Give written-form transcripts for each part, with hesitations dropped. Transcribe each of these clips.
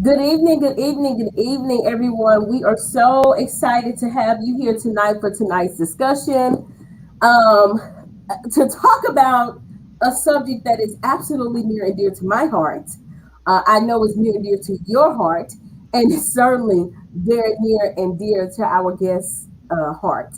Good evening, good evening, everyone. We are so excited to have you here tonight for tonight's discussion. Um, to talk about a subject that is absolutely near and dear to my heart. I know it's near and dear to your heart, and it's certainly very near and dear to our guest's heart.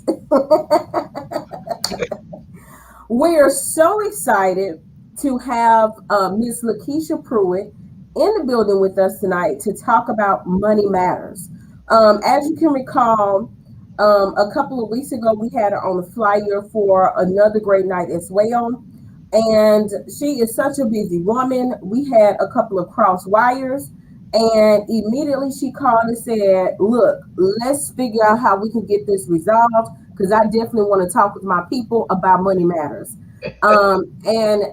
We are so excited to have Miss LaKeisha Pruitt in the building with us tonight to talk about money matters. As you can recall, a couple of weeks ago, we had her on the flyer for another great night as well. And she is such a busy woman. We had a couple of cross wires, and immediately she called and said, "Look, let's figure out how we can get this resolved because I definitely want to talk with my people about money matters." Um, and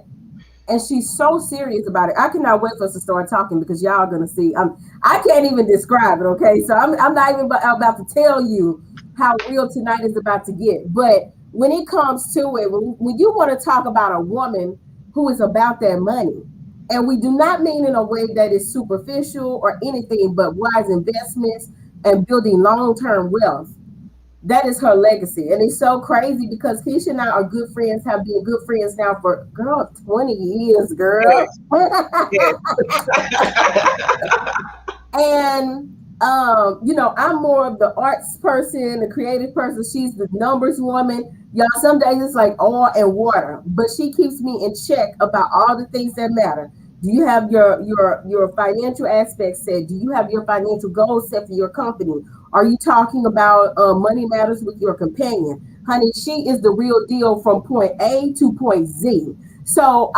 and she's so serious about it. I cannot wait for us to start talking because y'all are gonna see. I can't even describe it. Okay, so I'm not even about to tell you how real tonight is about to get. But when it comes to it, when you want to talk about a woman who is about that money, and we do not mean in a way that is superficial or anything, but wise investments and building long term wealth, that is her legacy. And it's so crazy because Keisha and I are good friends, have been good friends now for, girl, 20 years, girl. Yes, yes. And I'm more of the arts person, the creative person. She's the numbers woman. Y'all, some days it's like oil and water, but she keeps me in check about all the things that matter. Do you have your financial aspects set? Do you have your financial goals set for your company? Are you talking about money matters with your companion? Honey, she is the real deal from point A to point Z. So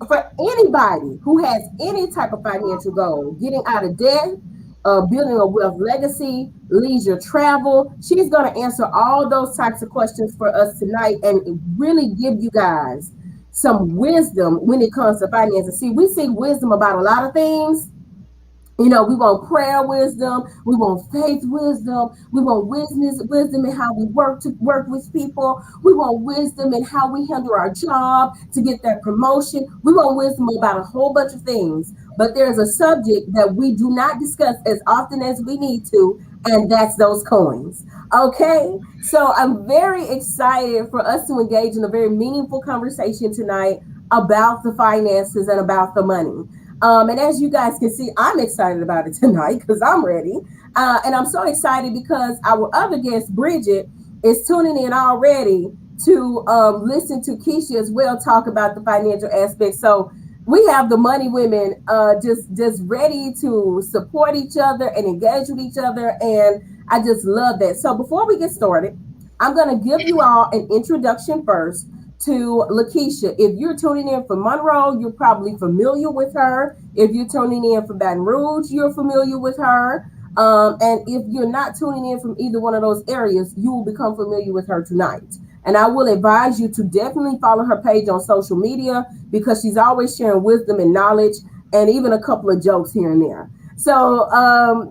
for anybody who has any type of financial goal, getting out of debt, building a wealth legacy, leisure travel, she's going to answer all those types of questions for us tonight and really give you guys some wisdom when it comes to finances. See, we seek wisdom about a lot of things. We want prayer wisdom, we want faith wisdom, we want wisdom in how we work with people, we want wisdom in how we handle our job to get that promotion. We want wisdom about a whole bunch of things. But there's a subject that we do not discuss as often as we need to, and that's those coins. Okay, so I'm very excited for us to engage in a very meaningful conversation tonight about the finances and about the money. And as you guys can see, I'm excited about it tonight because I'm ready. And I'm so excited because our other guest, Bridget, is tuning in already to listen to Keisha as well talk about the financial aspect. So we have the money women just ready to support each other and engage with each other. And I just love that. So before we get started, I'm going to give you all an introduction first to LaKeisha. If you're tuning in from Monroe, you're probably familiar with her. If you're tuning in from Baton Rouge, you're familiar with her. And if you're not tuning in from either one of those areas, you will become familiar with her tonight. And I will advise you to definitely follow her page on social media because she's always sharing wisdom and knowledge and even a couple of jokes here and there. So,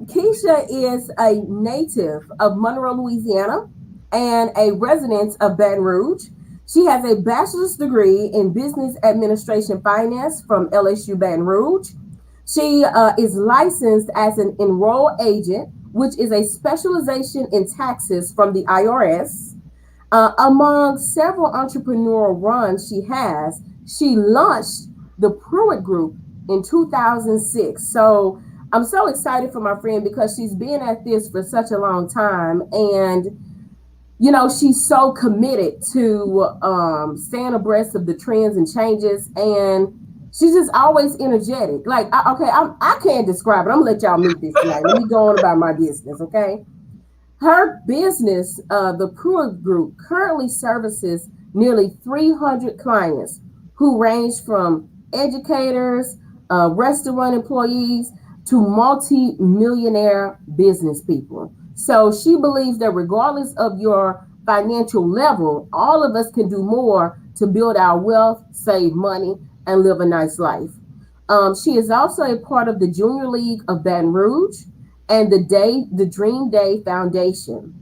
Keisha is a native of Monroe, Louisiana, and a resident of Baton Rouge. She has a bachelor's degree in business administration finance from LSU Baton Rouge. She is licensed as an enrolled agent, which is a specialization in taxes from the IRS. Among several entrepreneurial runs she has, she launched the Pruitt Group in 2006. So I'm so excited for my friend because she's been at this for such a long time. And she's so committed to staying abreast of the trends and changes, and she's just always energetic. Like, I can't describe it. I'm gonna let y'all meet this tonight. Let me go on about my business, okay? Her business, the Pruitt Group, currently services nearly 300 clients who range from educators, restaurant employees, to multi-millionaire business people. So she believes that regardless of your financial level, all of us can do more to build our wealth, save money, and live a nice life. She is also a part of the Junior League of Baton Rouge and the Dream Day Foundation.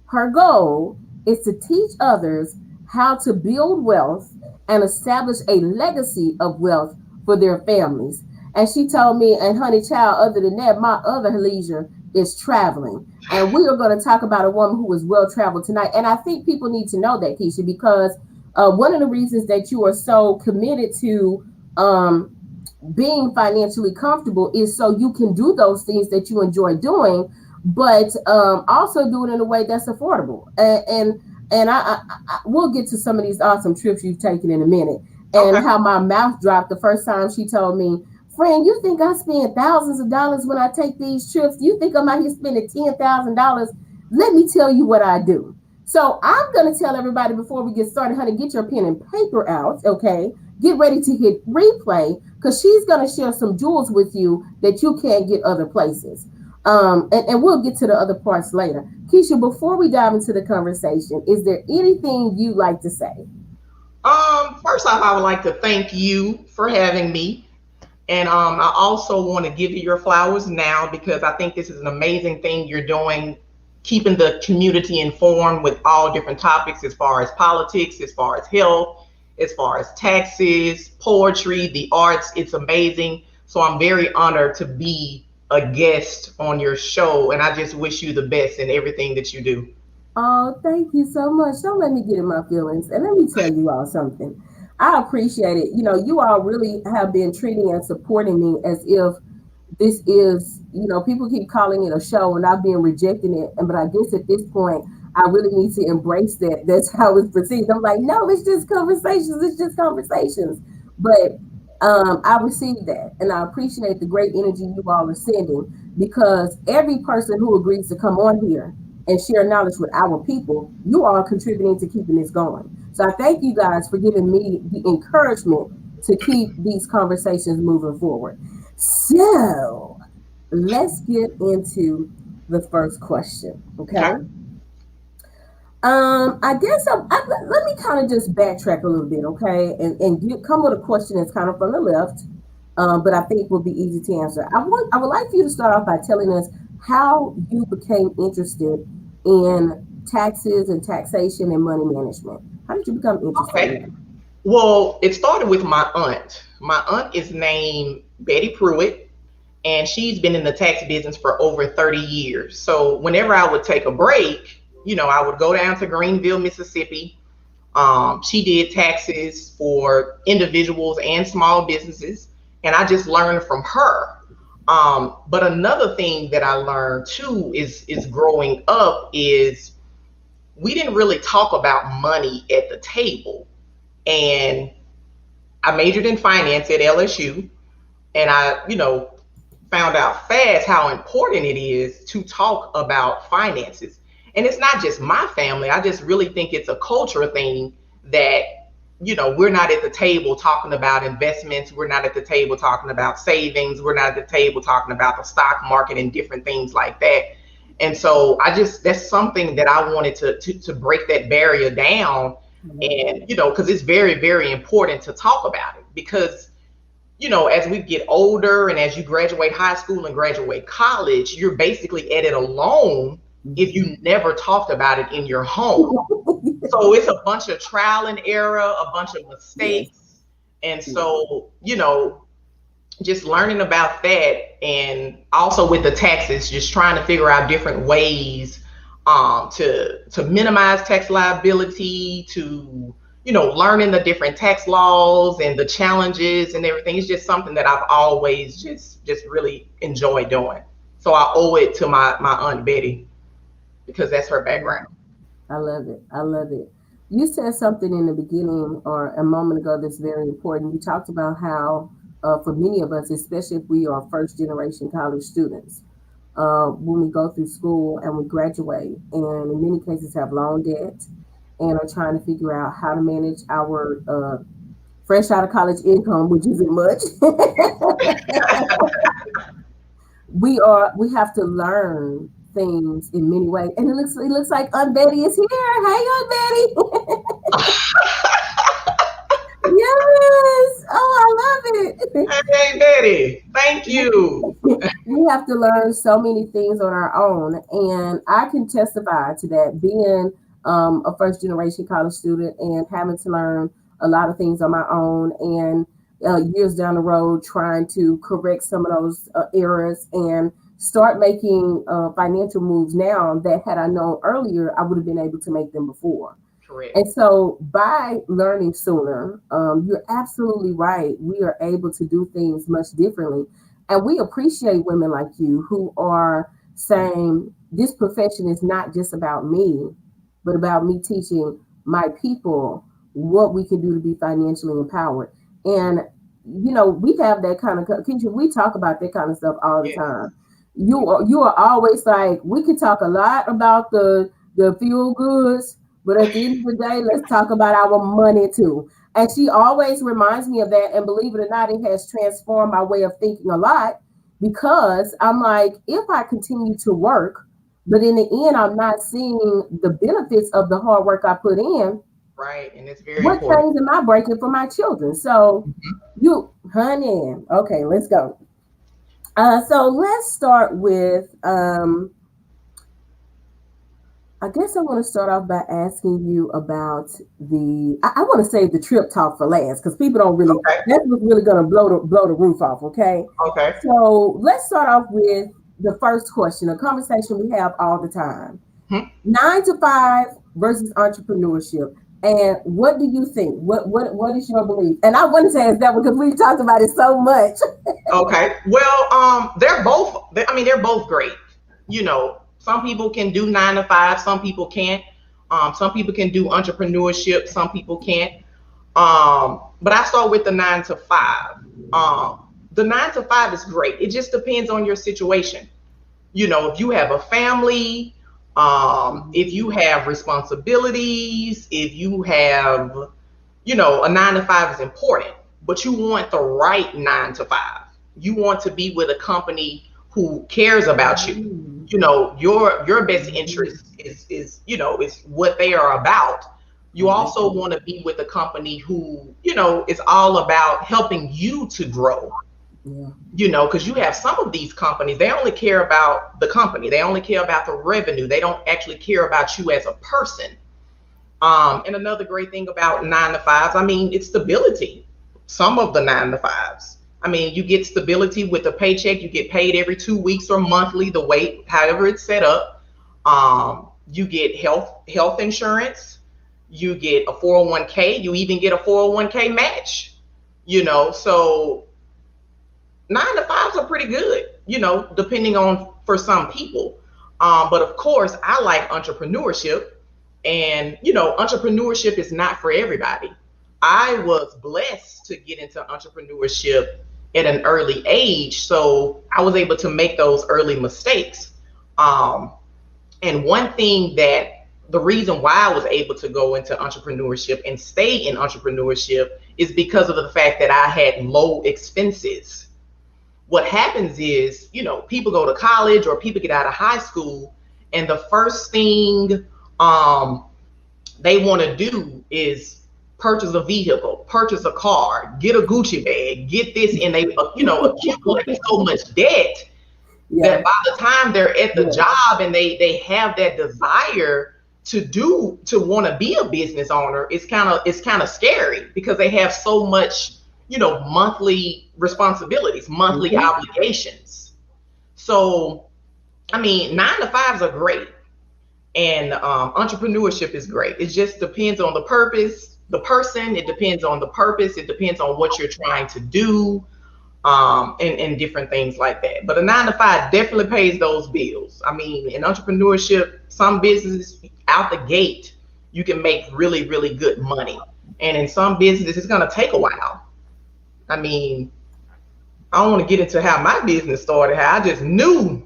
Her goal is to teach others how to build wealth and establish a legacy of wealth for their families. And she told me, and honey child, other than that, my other leisure is traveling. And we are going to talk about a woman who is well traveled tonight. And I think people need to know that, Keisha, because one of the reasons that you are so committed to um, being financially comfortable is so you can do those things that you enjoy doing, but also do it in a way that's affordable. And we'll get to some of these awesome trips you've taken in a minute, and Okay. how my mouth dropped the first time she told me, "Friend, you think I spend thousands of dollars when I take these trips? You think I'm out here spending $10,000? Let me tell you what I do." So I'm gonna tell everybody before we get started, honey, get your pen and paper out, okay? Get ready to hit replay because she's gonna share some jewels with you that you can't get other places. And we'll get to the other parts later. Keisha, before we dive into the conversation, is there anything you'd like to say? First off, I would like to thank you for having me. And I also want to give you your flowers now because I think this is an amazing thing you're doing, keeping the community informed with all different topics as far as politics, as far as health, as far as taxes, poetry, the arts. It's amazing. So I'm very honored to be a guest on your show. And I just wish you the best in everything that you do. Oh, thank you so much. Don't let me get in my feelings. And let me tell you all something. I appreciate it. You know, you all really have been treating and supporting me as if this is, people keep calling it a show and I've been rejecting it. And but I guess at this point, I really need to embrace that. That's how it's perceived. I'm like, no, it's just conversations. It's just conversations. But I received that, and I appreciate the great energy you all are sending because every person who agrees to come on here and share knowledge with our people, you are contributing to keeping this going. So I thank you guys for giving me the encouragement to keep these conversations moving forward. So let's get into the first question. Okay. Okay. I guess let me kind of just backtrack a little bit, okay, and come with a question that's kind of from the left, but I think will be easy to answer. I would like for you to start off by telling us how you became interested in taxes and taxation and money management. How did you become interested in Okay. that? Well, it started with my aunt. My aunt is named Betty Pruitt, and she's been in the tax business for over 30 years. So whenever I would take a break, I would go down to Greenville, Mississippi. She did taxes for individuals and small businesses, and I just learned from her. But another thing that I learned too is growing up is we didn't really talk about money at the table. And I majored in finance at LSU, and I, found out fast how important it is to talk about finances. And it's not just my family. I just really think it's a culture thing that, we're not at the table talking about investments. We're not at the table talking about savings. We're not at the table talking about the stock market and different things like that. And so that's something that I wanted to break that barrier down. And, because it's very, very important to talk about it because as we get older and as you graduate high school and graduate college, you're basically at it alone if you never talked about it in your home. So it's a bunch of trial and error, a bunch of Yes. mistakes. And Yes. so, just learning about that and also with the taxes, just trying to figure out different ways to minimize tax liability, to learning the different tax laws and the challenges and everything. It's just something that I've always just really enjoyed doing. So I owe it to my aunt Betty because that's her background. I love it. I love it. You said something in the beginning or a moment ago that's very important. You talked about how, for many of us, especially if we are first generation college students, when we go through school and we graduate, and in many cases have loan debt and are trying to figure out how to manage our fresh out of college income, which isn't much. We have to learn things in many ways, and it looks like Aunt Betty is here. Hey, Aunt Betty. Yes. Oh, I love it. Hey Betty, thank you. We have to learn so many things on our own, and I can testify to that. Being a first generation college student and having to learn a lot of things on my own, and years down the road, trying to correct some of those errors and start making financial moves now that had I known earlier, I would have been able to make them before. Correct. And so, by learning sooner, you're absolutely right. We are able to do things much differently. And we appreciate women like you who are saying, this profession is not just about me, but about me teaching my people what we can do to be financially empowered. And, we have that kind of, Keisha, we talk about that kind of stuff all the Yes. time. You are always like, we can talk a lot about the fuel goods, but at the end of the day, let's talk about our money too. And she always reminds me of that. And believe it or not, it has transformed my way of thinking a lot because I'm like, if I continue to work, but in the end, I'm not seeing the benefits of the hard work I put in, Right. And it's very what important. chains am I breaking for my children? So, Mhm. honey, okay, let's go. So let's start with I guess I want to start off by asking you about I want to save the trip talk for last because people don't really. Okay. That's what's really going to blow the roof off. Okay, Okay. so let's start off with the first question, a conversation we have all the time: Hmm. 9 to 5 versus entrepreneurship. And what do you think? What is your belief? And I want to ask that one because we've talked about it so much. Okay. Well, they're both. I mean, they're both great. Some people can do 9 to 5. Some people can't. Some people can do entrepreneurship. Some people can't. But I start with the 9 to 5. The 9 to 5 is great. It just depends on your situation. If you have a family, if you have responsibilities, if you have, a 9 to 5 is important, but you want the right 9 to 5. You want to be with a company who cares about you. Your best interest is what they are about. I You like also that. want to be with a company who, is all about helping you to grow, Yeah. because you have some of these companies, they only care about the company, they only care about the revenue, they don't actually care about you as a person. And another great thing about 9 to 5s, I mean, it's stability. Some of the 9 to 5s, I mean, you get stability with a paycheck. You get paid every 2 weeks or monthly, the way, however it's set up. You get health insurance. You get a 401k. You even get a 401k match. So 9 to 5s are pretty good. Depending on for some people. But of course, I like entrepreneurship, and, entrepreneurship is not for everybody. I was blessed to get into entrepreneurship at an early age. So I was able to make those early mistakes. Um, and one thing that the reason why I was able to go into entrepreneurship and stay in entrepreneurship is because of the fact that I had low expenses. What happens is, people go to college or people get out of high school, and the first thing um, they want to do is purchase a vehicle, purchase a car, get a Gucci bag, get this, and they, accumulate so much debt Yeah. that by the time they're at the Yeah. job and they have that desire to want to be a business owner, it's kind of scary because they have so much, monthly responsibilities, monthly Mhm. obligations. So, I mean, 9 to 5s are great, and entrepreneurship is great. It just depends on the purpose, the person. It depends on the purpose. It depends on what you're trying to do, and different things like that. But a 9 to 5 definitely pays those bills. I mean, in entrepreneurship, some businesses out the gate, you can make really, really good money. And in some businesses, it's going to take a while. I mean, I don't want to get into how my business started, how I just knew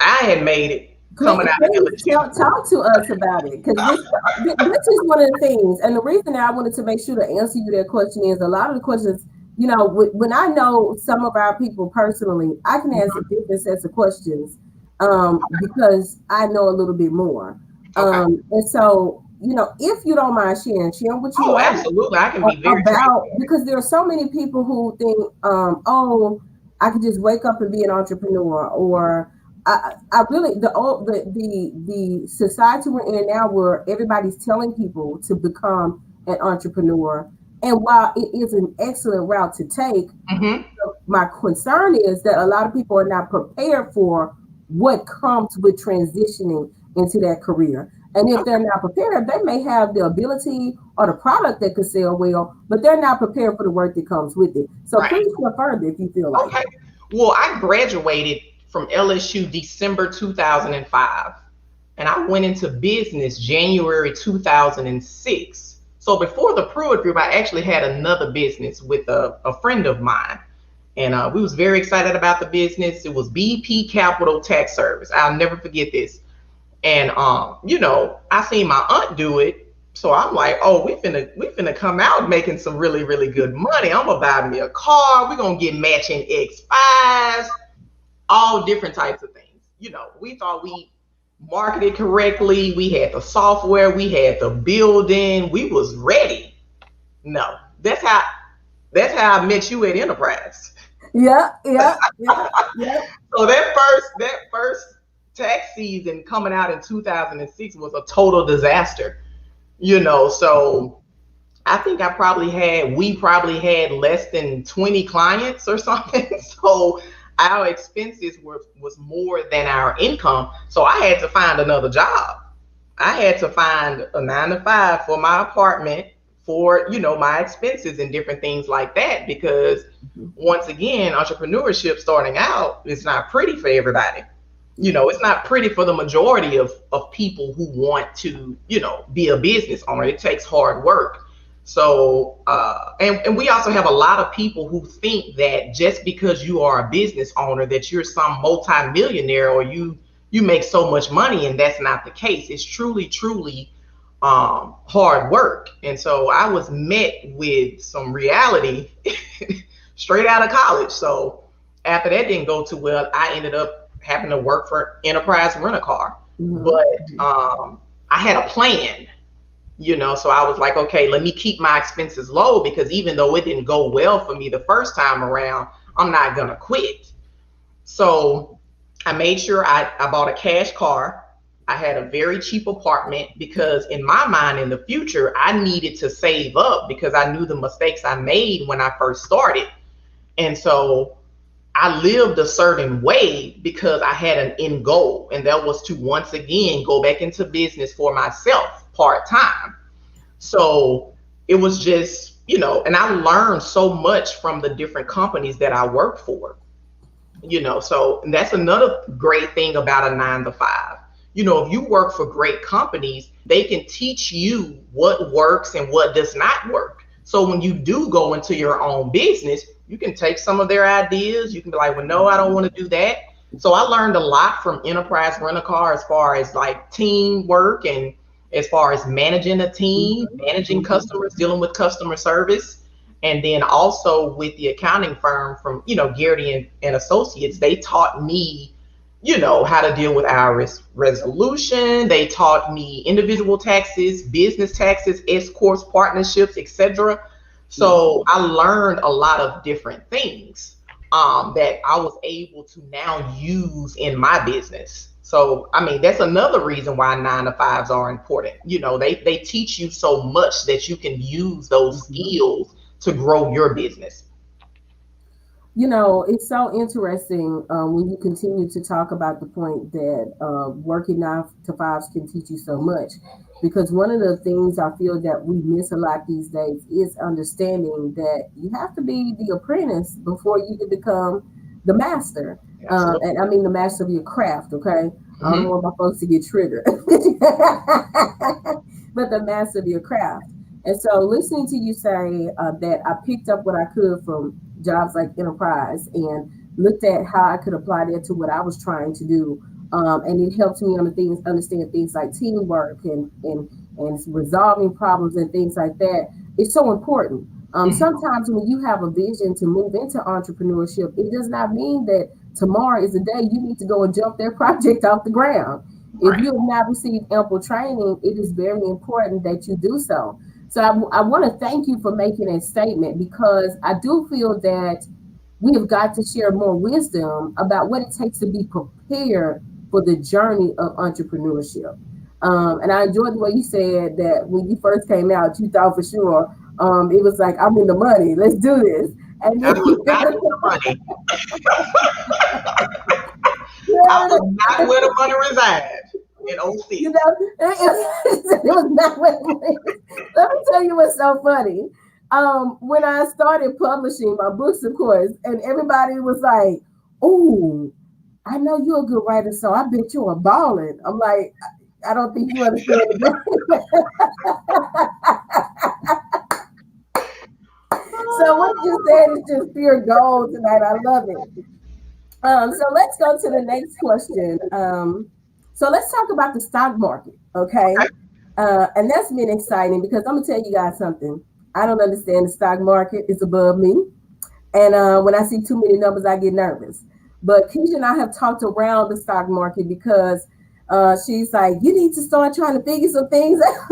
I had made it coming out of Please LSU. talk to us about it because this is one of the things, and the reason that I wanted to make sure to answer you that question is a lot of the questions. When I know some of our people personally, I can answer Mhm. different sets of questions because I know a little bit more. Okay. And so, if you don't mind sharing what you Oh, know absolutely. I can be very about, transparent. because there are so many people who think, oh, I could just wake up and be an entrepreneur, or I really the society we're in now, where everybody's telling people to become an entrepreneur. And while it is an excellent route to take, Hmm. my concern is that a lot of people are not prepared for what comes with transitioning into that career. And if they're not prepared, they may have the ability or the product that could sell well, but they're not prepared for the work that comes with it. So Right. please go further if you feel like Okay. it. Well, I graduated from LSU December 2005, and I went into business January 2006. So before the Pruitt Group, I actually had another business with a friend of mine. And we was very excited about the business. It was BP Capital Tax Service. I'll never forget this. And I seen my aunt do it. So I'm like, oh, we finna come out making some really, really good money. I'm gonna buy me a car. We're gonna get matching X5s, all different types of things. We thought we marketed correctly. We had the software, we had the building, we was ready. No, that's how I met you at Enterprise. Yeah, yeah, yeah, yeah. So that first tax season coming out in 2006 was a total disaster. So I think we probably had less than 20 clients or something. So our expenses was more than our income. So I had to find another job. I had to find a 9 to 5 for my apartment, for my expenses and different things like that, because once again, entrepreneurship starting out is not pretty for everybody. It's not pretty for the majority of people who want to be a business owner. It takes hard work. So and we also have a lot of people who think that just because you are a business owner that you're some multimillionaire, or you make so much money, and that's not the case. It's truly hard work. And so I was met with some reality straight out of college. So after that didn't go too well, I ended up having to work for Enterprise Rent a Car. Mm-hmm. But I had a plan, so I was like, okay, let me keep my expenses low, because even though it didn't go well for me the first time around, I'm not gonna quit. So I made sure I bought a cash car. I had a very cheap apartment, because in my mind, in the future, I needed to save up, because I knew the mistakes I made when I first started. And so I lived a certain way because I had an end goal, and that was to once again go back into business for myself part time. So it was just, and I learned so much from the different companies that I worked for. So that's another great thing about a 9 to 5. If you work for great companies, they can teach you what works and what does not work. So when you do go into your own business, you can take some of their ideas. You can be like, well, no, I don't want to do that. So I learned a lot from Enterprise Rent a Car, as far as like teamwork, and as far as managing a team, managing Mm-hmm. customers, dealing with customer service. And then also with the accounting firm from, Garrity and Associates, they taught me, how to deal with IRS resolution. They taught me individual taxes, business taxes, S corps, partnerships, etc. So I learned a lot of different things that I was able to now use in my business. So I mean, that's another reason why 9 to 5s are important. They teach you so much that you can use those Mm-hmm. skills to grow your business. It's so interesting when you continue to talk about the point that working 9 to 5s can teach you so much. Because one of the things I feel that we miss a lot these days is understanding that you have to be the apprentice before you can become the master. Absolutely. And I mean the master of your craft, okay? I don't Hmm. want my folks to get triggered. But the master of your craft. And so, listening to you say that I picked up what I could from jobs like Enterprise and looked at how I could apply that to what I was trying to do, and it helped me understand things like teamwork and resolving problems and things like that. It's so important. Hmm. Sometimes when you have a vision to move into entrepreneurship, it does not mean that tomorrow is the day you need to go and jump that project off the ground. If Right. you have not received ample training, it is very important that you do so. So I want to thank you for making a statement, because I do feel that we have got to share more wisdom about what it takes to be prepared for the journey of entrepreneurship. And I enjoyed the way you said that when you first came out, you thought for sure, It was like, I'm in the money. Let's do this. And I was then, not in the money. I yeah, was not where the money resides in you '06. know, it was not what it was. Let me tell you what's so funny. When I started publishing my books, of course, and everybody was like, "Oh, I know you're a good writer, so I bet you're a balling." I'm like, I don't think you understand the game. So what you said is just pure gold tonight. I love it. So let's go to the next question. So let's talk about the stock market, okay? And that's been exciting because I'm gonna tell you guys something. I don't understand the stock market; it's above me. And when I see too many numbers, I get nervous. But Keisha and I have talked around the stock market because she's like, you need to start trying to figure some things out.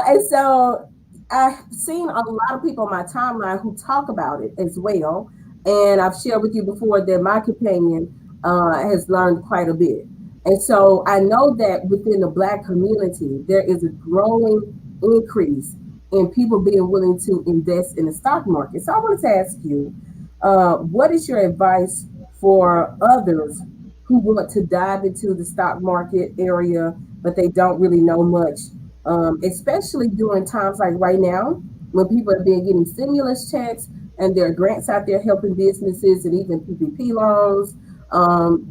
And so I've seen a lot of people on my timeline who talk about it as well. And I've shared with you before that my companion has learned quite a bit. And so I know that within the Black community, there is a growing increase in people being willing to invest in the stock market. So I wanted to ask you, what is your advice for others who want to dive into the stock market area, but they don't really know much, especially during times like right now when people have been getting stimulus checks and there are grants out there helping businesses and even PPP loans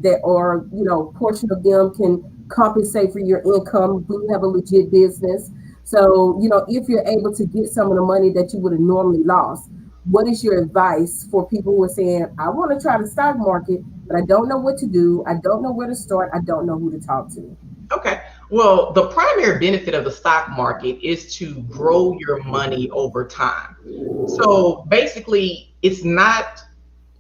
that are, portion of them can compensate for your income when you have a legit business. So, if you're able to get some of the money that you would have normally lost, what is your advice for people who are saying, I want to try the stock market, but I don't know what to do. I don't know where to start. I don't know who to talk to. Okay. Well, the primary benefit of the stock market is to grow your money over time. So basically, it's not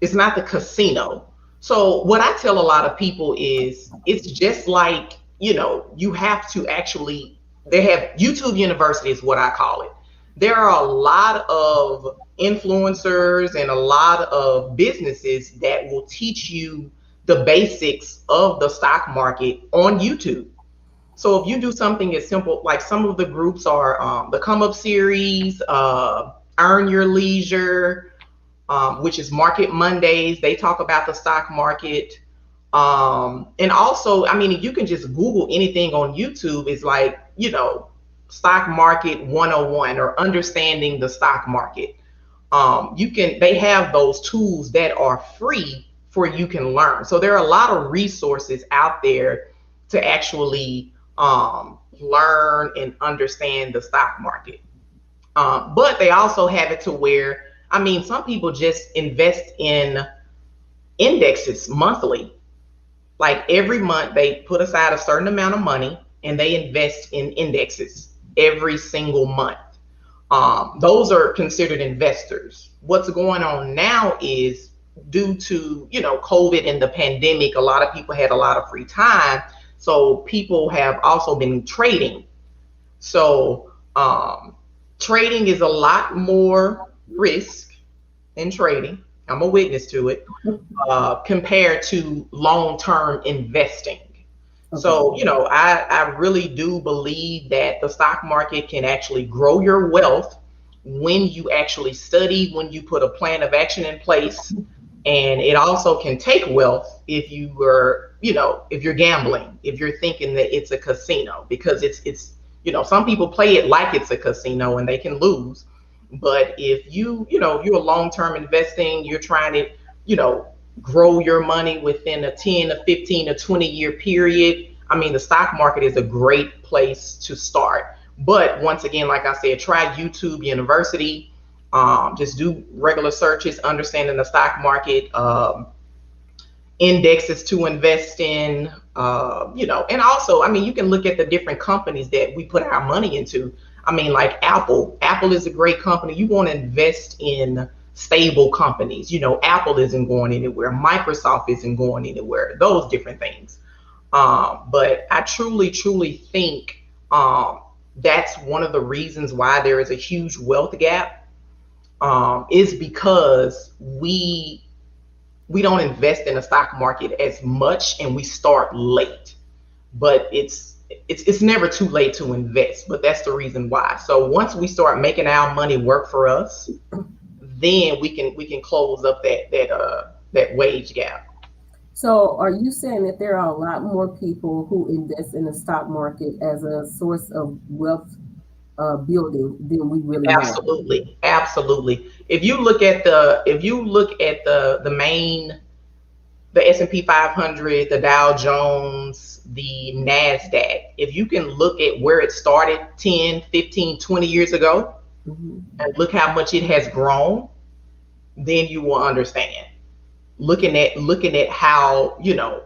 the casino. So what I tell a lot of people is it's just like, you have to actually they have YouTube University is what I call it. There are a lot of influencers and a lot of businesses that will teach you the basics of the stock market on YouTube. So if you do something as simple, like some of the groups are the Come Up series, Earn Your Leisure, which is Market Mondays. They talk about the stock market. And also, I mean, you can just Google anything on YouTube. It's like, stock market 101 or understanding the stock market. They have those tools that are free for you can learn. So there are a lot of resources out there to actually learn and understand the stock market. But they also have it to where, I mean, some people just invest in indexes monthly. Like every month, they put aside a certain amount of money and they invest in indexes every single month. Those are considered investors. What's going on now is due to, COVID and the pandemic, a lot of people had a lot of free time. So people have also been trading. So trading is a lot more risk in trading. I'm a witness to it, compared to long-term investing. Okay. So, I really do believe that the stock market can actually grow your wealth when you actually study, when you put a plan of action in place. And it also can take wealth if you were, if you're gambling, if you're thinking that it's a casino, because some people play it like it's a casino and they can lose. But if you're long-term investing, you're trying to, you know, grow your money within a 10 to 15 to 20-year period, I mean, the stock market is a great place to start. But once again, like I said, try YouTube University. Just do regular searches, understanding the stock market, indexes to invest in, and also, I mean, you can look at the different companies that we put our money into. I mean, like Apple. Apple is a great company. You want to invest in stable companies. Apple isn't going anywhere. Microsoft isn't going anywhere. Those different things. But I truly, truly think that's one of the reasons why there is a huge wealth gap, is because we don't invest in the stock market as much and we start late. But it's never too late to invest, but that's the reason why. So once we start making our money work for us, then we can close up that wage gap. So, are you saying that there are a lot more people who invest in the stock market as a source of wealth building than we really know? Absolutely, absolutely. If you look at the main, the S&P 500, the Dow Jones, the Nasdaq, if you can look at where it started 10, 15, 20 years ago, Hmm. and look how much it has grown, then you will understand. Looking at how,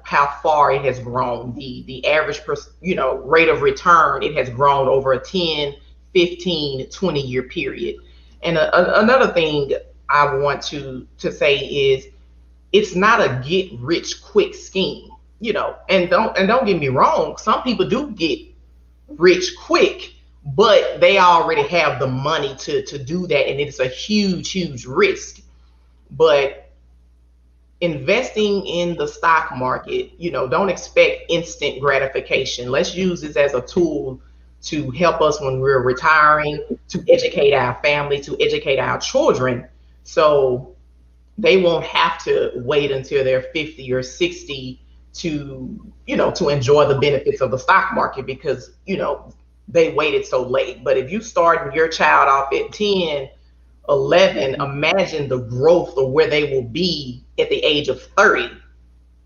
how far it has grown, the average rate of return, it has grown over a 10, 15, 20 year period. And another thing I want to say is, it's not a get rich quick scheme. And don't get me wrong, some people do get rich quick, but they already have the money to do that, and it's a huge risk. But investing in the stock market, don't expect instant gratification. Let's use this as a tool to help us when we're retiring, to educate our family, to educate our children, so they won't have to wait until they're 50 or 60 to enjoy the benefits of the stock market, because they waited so late. But if you start your child off at 10, 11, imagine the growth of where they will be at the age of 30,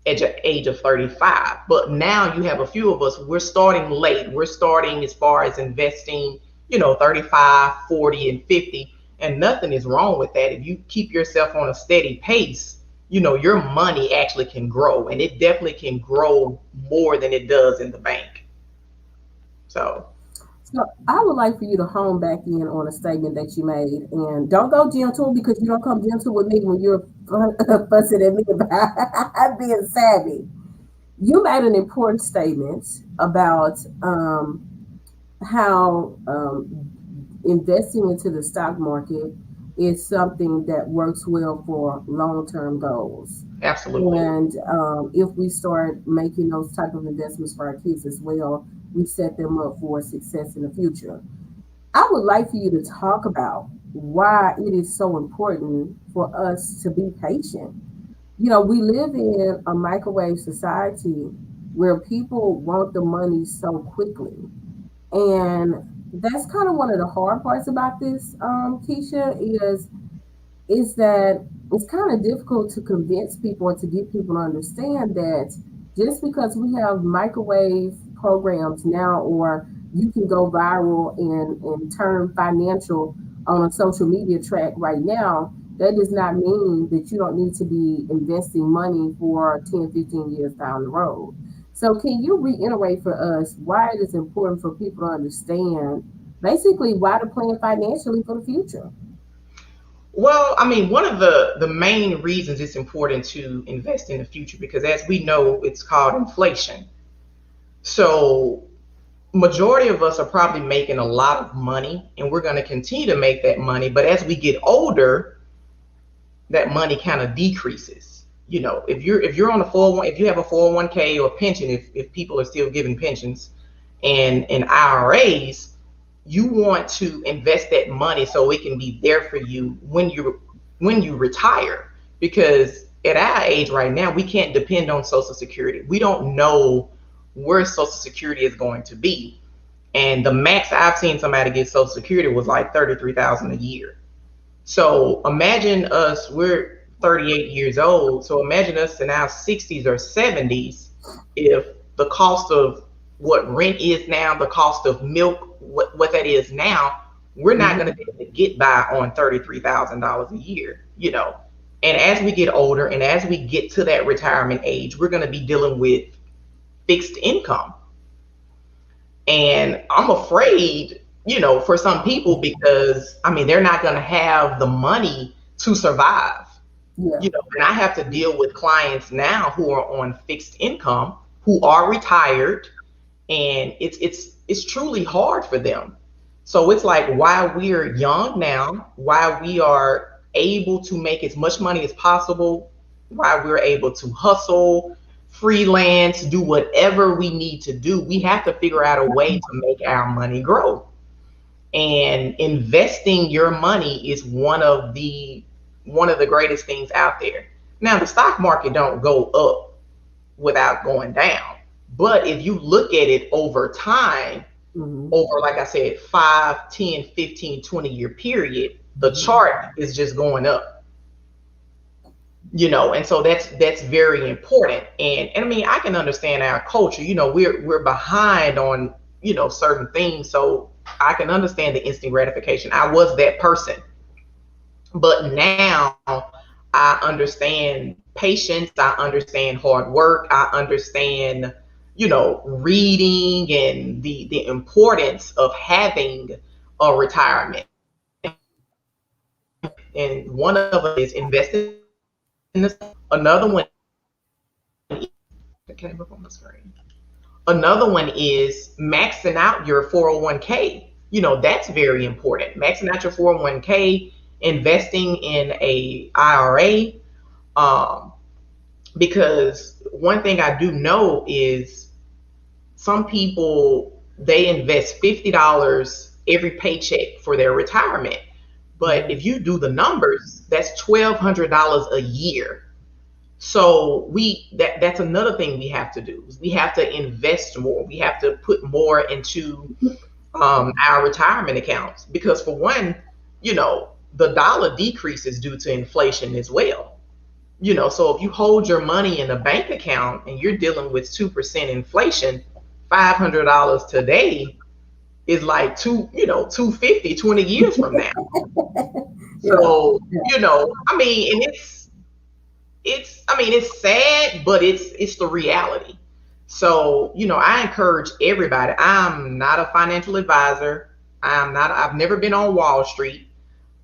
at the age of 35. But now you have a few of us, we're starting late. We're starting as far as investing, 35, 40, and 50. And nothing is wrong with that. If you keep yourself on a steady pace, your money actually can grow, and it definitely can grow more than it does in the bank. So, So, I would like for you to hone back in on a statement that you made, and don't go gentle because you don't come gentle with me when you're fussing at me about being savvy. You made an important statement about how investing into the stock market is something that works well for long-term goals. absolutely. And if we start making those type of investments for our kids as well, we set them up for success in the future. I would like for you to talk about why it is so important for us to be patient. We live in a microwave society where people want the money so quickly. And that's kind of one of the hard parts about this, Keisha, is that it's kind of difficult to convince people or to get people to understand that just because we have microwave programs now, or you can go viral and turn financial on a social media track right now, that does not mean that you don't need to be investing money for 10, 15 years down the road. So, can you reiterate for us why it is important for people to understand basically why to plan financially for the future? Well, I mean, one of the main reasons it's important to invest in the future, because as we know, it's called inflation. So majority of us are probably making a lot of money, and we're going to continue to make that money. But as we get older, that money kind of decreases. If you're on a 401, if you have a 401k or pension, if people are still giving pensions and IRAs, you want to invest that money so it can be there for you when you retire. Because at our age right now, we can't depend on Social Security. We don't know where Social Security is going to be. And the max I've seen somebody get Social Security was like 33,000 a year. So imagine us, we're 38 years old. So imagine us in our 60s or 70s, if the cost of what rent is now, the cost of milk, what that is now, we're not going to Mhm. be able to get by on $33,000 a year. And as we get older and as we get to that retirement age, we're going to be dealing with fixed income. And I'm afraid, for some people, because I mean, they're not going to have the money to survive. Yeah. And I have to deal with clients now who are on fixed income, who are retired, and it's truly hard for them. So it's like, while we're young now, while we are able to make as much money as possible, while we're able to hustle, freelance, do whatever we need to do. We have to figure out a way to make our money grow. And investing your money is one of the greatest things out there. Now, the stock market don't go up without going down. But if you look at it over time, Mm-hmm. over, like I said, 5, 10, 15, 20-year period, the chart is just going up. And so that's very important. And I mean, I can understand our culture. We're behind on certain things, so I can understand the instant gratification. I was that person, but now I understand patience, I understand hard work, I understand reading and the importance of having a retirement. And one of them is investing in the stock market. Another one that came up on the screen. Another one is maxing out your 401k. That's very important. Maxing out your 401k, investing in a IRA. Um, because one thing I do know is some people, they invest $50 every paycheck for their retirement. But if you do the numbers, that's $1,200 a year. So that's another thing we have to do. We have to invest more. We have to put more into our retirement accounts, because for one, the dollar decreases due to inflation as well. So if you hold your money in a bank account and you're dealing with 2% inflation, $500 today is like 250 20 years from now. Yeah. So Yeah. I mean, and it's sad, but it's the reality. So I encourage everybody. I'm not a financial advisor. I've never been on Wall Street.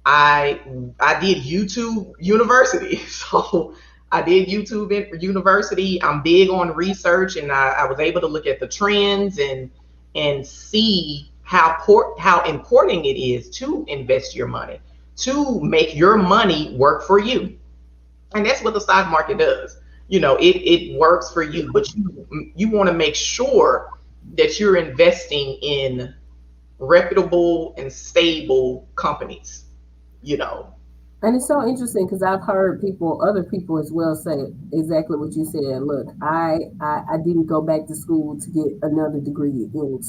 I I did YouTube University. So I did YouTube University. I'm big on research, and I was able to look at the trends and see how important it is to invest your money, to make your money work for you. And that's what the stock market does. It works for you, but you want to make sure that you're investing in reputable and stable companies. you know And it's so interesting because I've heard people, other people as well, say exactly what you said. Look, I didn't go back to school to get another degree in,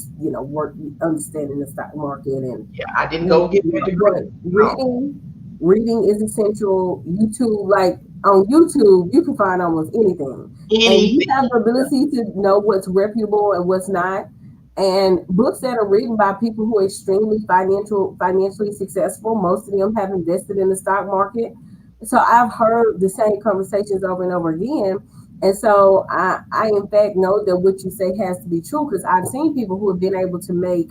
work, understanding the stock market yeah, I didn't and go get that degree. but No. reading is essential. YouTube, like on YouTube, you can find almost anything, and you have Anything. the ability to know what's reputable and what's not. And books that are written by people who are extremely financially successful, most of them have invested in the stock market. So I've heard the same conversations over and over again. And so I in fact know that what you say has to be true because I've seen people who have been able to make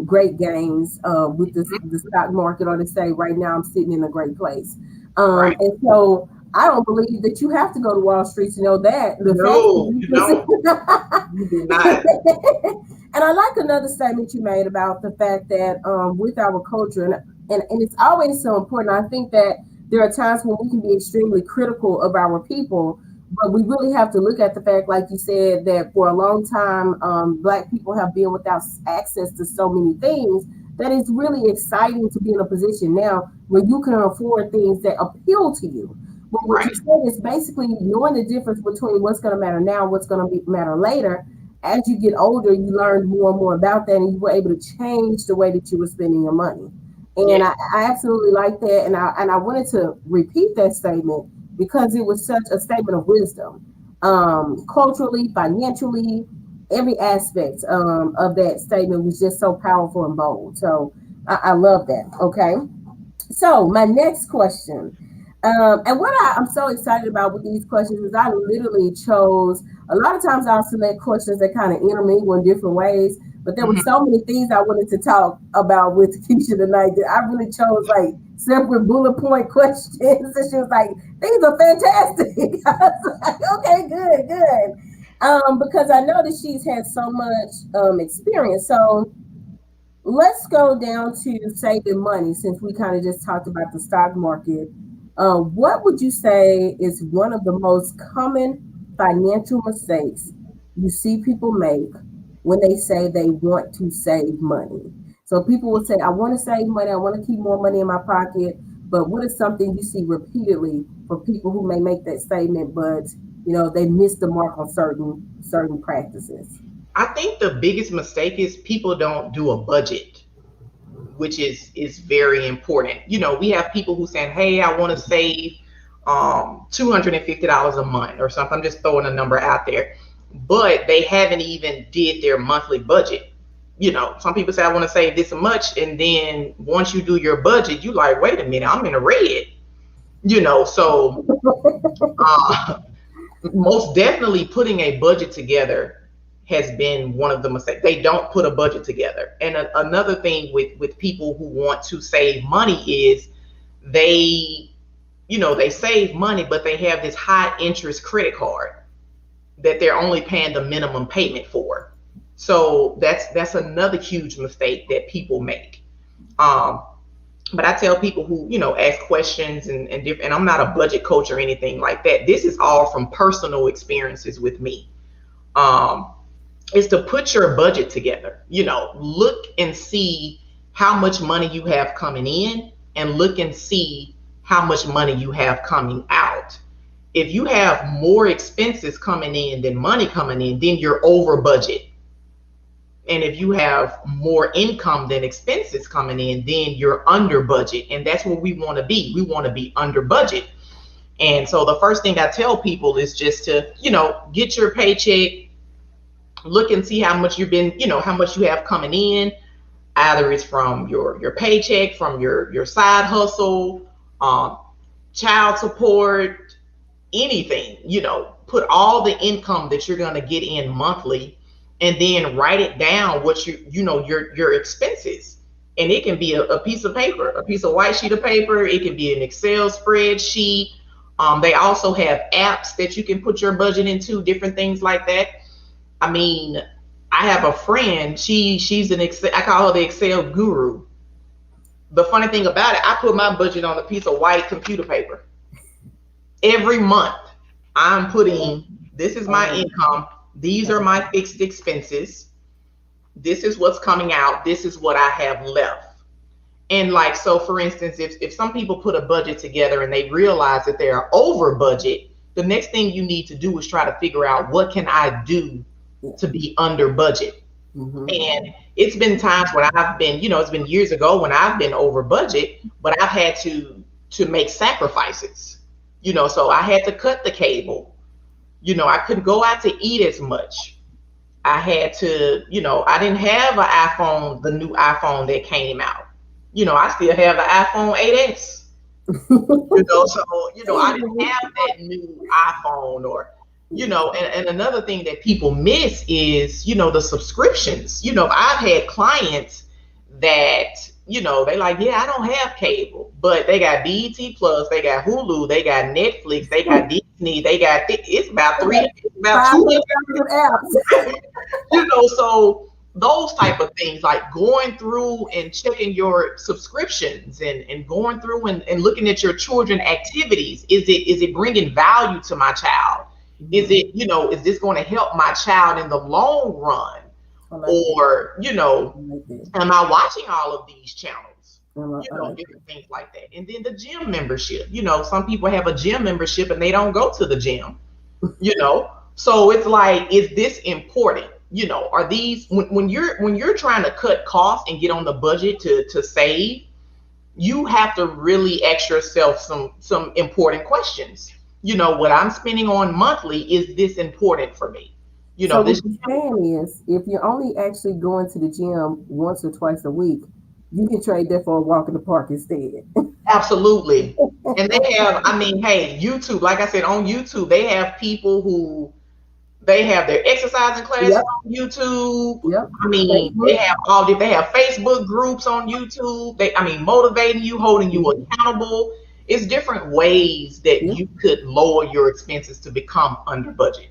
great gains with the stock market, or to say, right now I'm sitting in a great place. Right. And so I don't believe that you have to go to Wall Street to know that. The fact No, you don't. You do not. and I like another statement you made about the fact that with our culture, and it's always so important. I think that there are times when we can be extremely critical of our people, but we really have to look at the fact, like you said, that for a long time, Black people have been without access to so many things that it's really exciting to be in a position now where you can afford things that appeal to you. But what you Right. said is basically knowing the difference between what's going to matter now, what's going to matter later. As you get older, you learn more and more about that, and you were able to change the way that you were spending your money. And Yes. I absolutely like that, and I wanted to repeat that statement because it was such a statement of wisdom, culturally, financially, every aspect of that statement was just so powerful and bold. So I love that. Okay. So my next question, and what I'm so excited about with these questions is I literally chose. A lot of times I'll select questions that kind of intermingle in different ways, but there were Mhm. so many things I wanted to talk about with Keisha tonight that I really chose like separate bullet point questions, and she was like, "These are fantastic." I was like, "Okay, good, good," because I know that she's had so much experience. So let's go down to saving money since we kind of just talked about the stock market. What would you say is one of the most common financial mistakes you see people make when they say they want to save money? So people will say, I want to save money, I want to keep more money in my pocket. But what is something you see repeatedly for people who may make that statement, but they miss the mark on certain practices? I think the biggest mistake is people don't do a budget, which is very important. We have people who saying, "Hey, I want to save $250 a month or something." I'm just throwing a number out there, but they haven't even did their monthly budget. Some people say, "I want to save this much," and then once you do your budget, you like, "Wait a minute, I'm in the red." So uh, most definitely putting a budget together has been one of the mistakes. They don't put a budget together. And another thing with people who want to save money is they they save money, but they have this high interest credit card that they're only paying the minimum payment for. So that's another huge mistake that people make. um, but I tell people who, ask questions and different, and I'm not a budget coach or anything like that. This is all from personal experiences with me. Um, is to put your budget together. Look and see how much money you have coming in, and look and see how much money you have coming out. If you have more expenses coming in than money coming in, then you're over budget. And if you have more income than expenses coming in, then you're under budget. And that's where we want to be. We want to be under budget. And so the first thing I tell people is just to, get your paycheck, look and see how much how much you have coming in. Either it's from your paycheck, from your side hustle, um, child support, anything. Put all the income that you're going to get in monthly, and then write it down what your expenses. And it can be a piece of paper, a piece of white sheet of paper. It can be an Excel spreadsheet. They also have apps that you can put your budget into, different things like that. I mean, I have a friend. She's an Excel. I call her the Excel guru. The funny thing about it, I put my budget on a piece of white computer paper. Every month, I'm putting, this is my income. These are my fixed expenses. This is what's coming out. This is what I have left. And like, so for instance, if some people put a budget together and they realize that they are over budget, the next thing you need to do is try to figure out, what can I do to be under budget? Mm-hmm. And it's been times when I've been, it's been years ago when I've been over budget, but I've had to make sacrifices. So I had to cut the cable. I couldn't go out to eat as much. I had to, I didn't have an iPhone, the new iPhone that came out. I still have the iPhone 8S. So, I didn't have that new iPhone, or, and another thing that people miss is, the subscriptions. I've had clients that, they like, yeah, I don't have cable, but they got BET Plus, they got Hulu, they got Netflix, they got Disney, they got, it's about 200 apps. So those type of things, like going through and checking your subscriptions, and going through and looking at your children activities. Is it bringing value to my child? Is it, is this going to help my child in the long run? Or, am I watching all of these channels? Different things like that. And then the gym membership. Some people have a gym membership and they don't go to the gym. So it's like, is this important? Are these, when you're trying to cut costs and get on the budget to save, you have to really ask yourself some important questions. What I'm spending on monthly, is this important for me? So what you're saying is, if you're only actually going to the gym once or twice a week, you can trade that for a walk in the park instead. Absolutely. And they have, hey, YouTube, like I said, on YouTube, they have people who, they have their exercising classes on YouTube. They have Facebook groups on YouTube. Motivating you, holding you accountable. It's different ways that you could lower your expenses to become under budget.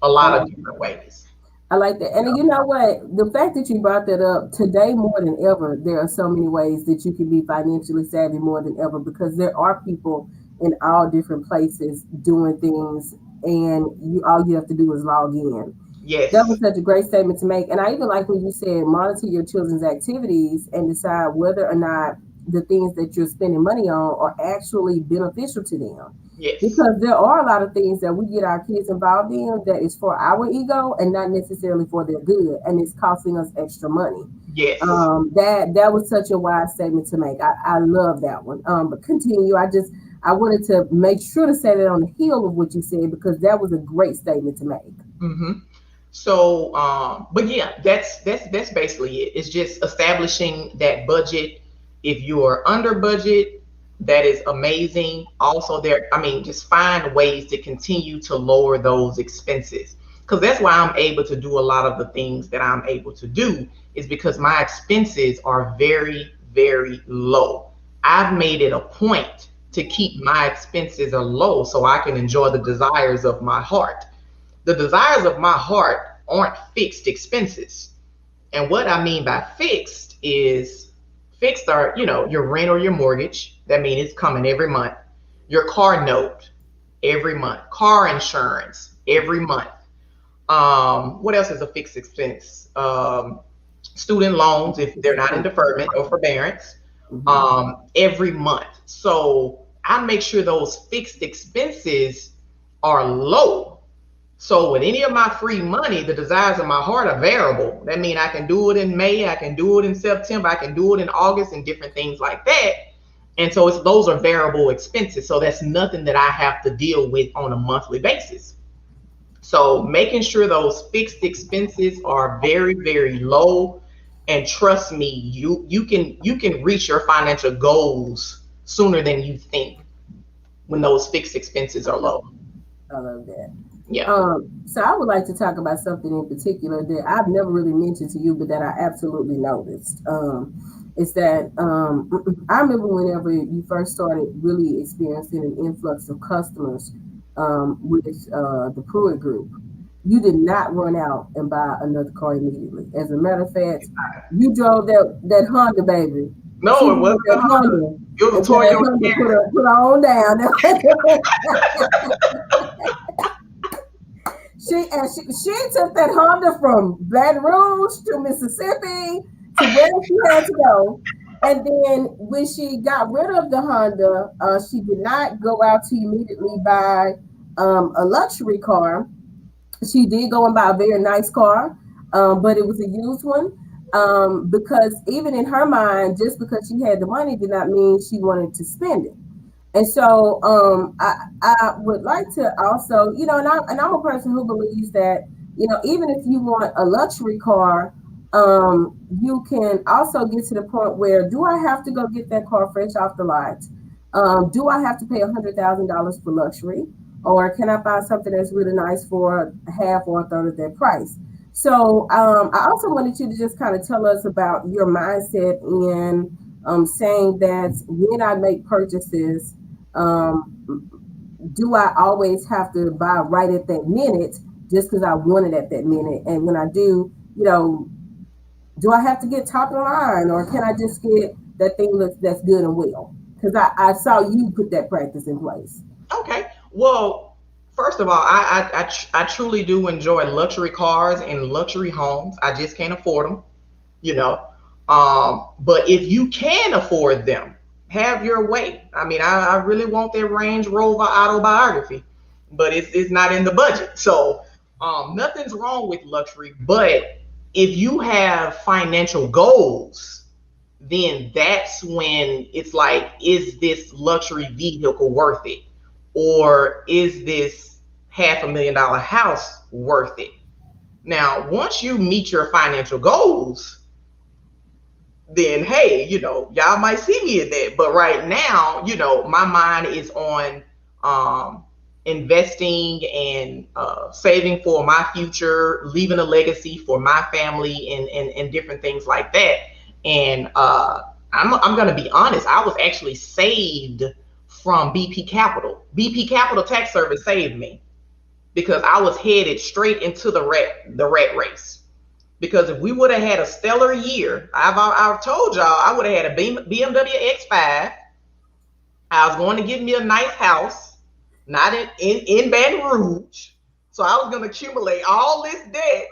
A lot of different ways. I like that. And you know what? The fact that you brought that up today, more than ever, there are so many ways that you can be financially savvy more than ever, because there are people in all different places doing things and you all you have to do is log in. That Yes. was such a great statement to make. And I even like when you said monitor your children's activities and decide whether or not the things that you're spending money on are actually beneficial to them. Yes. Because there are a lot of things that we get our kids involved in that is for our ego and not necessarily for their good, and it's costing us extra money. Yes. That was such a wise statement to make. I love that one. But continue. I wanted to make sure to say that on the heel of what you said because that was a great statement to make. Hmm. So, but yeah, that's basically it. It's just establishing that budget. If you are under budget, that is amazing. Also, I mean, just find ways to continue to lower those expenses. Because that's why I'm able to do a lot of the things that I'm able to do, is because my expenses are very, very low. I've made it a point to keep my expenses are low so I can enjoy the desires of my heart. The desires of my heart aren't fixed expenses. And what I mean by fixed is fixed are, your rent or your mortgage. That means it's coming every month. Your car note every month. Car insurance every month. What else is a fixed expense? Student loans, if they're not in deferment or forbearance, Hmm. every month. So I make sure those fixed expenses are low. So with any of my free money, the desires of my heart are variable. That means I can do it in May, I can do it in September, I can do it in August, and different things like that. And so those are variable expenses. So that's nothing that I have to deal with on a monthly basis. So making sure those fixed expenses are very, very low. And trust me, you can reach your financial goals sooner than you think when those fixed expenses are low. I love that. Yeah. So I would like to talk about something in particular that I've never really mentioned to you, but that I absolutely noticed. Is that I remember whenever you first started really experiencing an influx of customers with the Pruitt Group, you did not run out and buy another car immediately. As a matter of fact, you drove that Honda, baby. She No, it drove wasn't a that Honda. Honda, It was and a that Toyota Honda Camry. put her on down. She took that Honda from Baton Rouge to Mississippi to where she had to go. And then when she got rid of the Honda, she did not go out to immediately buy a luxury car. She did go and buy a very nice car, but it was a used one. Because even in her mind, just because she had the money did not mean she wanted to spend it. And so I would like to also, and I'm a person who believes that, even if you want a luxury car, you can also get to the point where do I have to go get that car fresh off the lot? Do I have to pay $100,000 for luxury? Or can I find something that's really nice for half or a third of that price? So I also wanted you to just kind of tell us about your mindset in saying that when I make purchases, um, do I always have to buy right at that minute just because I want it at that minute? And when I do, do I have to get top of the line or can I just get that thing that's good and well? Because I saw you put that practice in place. Okay. Well, first of all, I truly do enjoy luxury cars and luxury homes. I just can't afford them, you know. But if you can afford them, have your way. I mean, I really want that Range Rover autobiography, but it's not in the budget. So nothing's wrong with luxury. But if you have financial goals, then that's when it's like, is this luxury vehicle worth it? Or is this $500,000 house worth it? Now, once you meet your financial goals, then hey, y'all might see me in that. But right now, my mind is on investing and saving for my future, leaving a legacy for my family, and different things like that. And I'm going to be honest, I was actually saved from BP Capital. BP Capital Tax Service saved me because I was headed straight into the rat race. Because if we would have had a stellar year, I've told y'all I would have had a BMW X5. I was going to get me a nice house, not in Baton Rouge. So I was going to accumulate all this debt,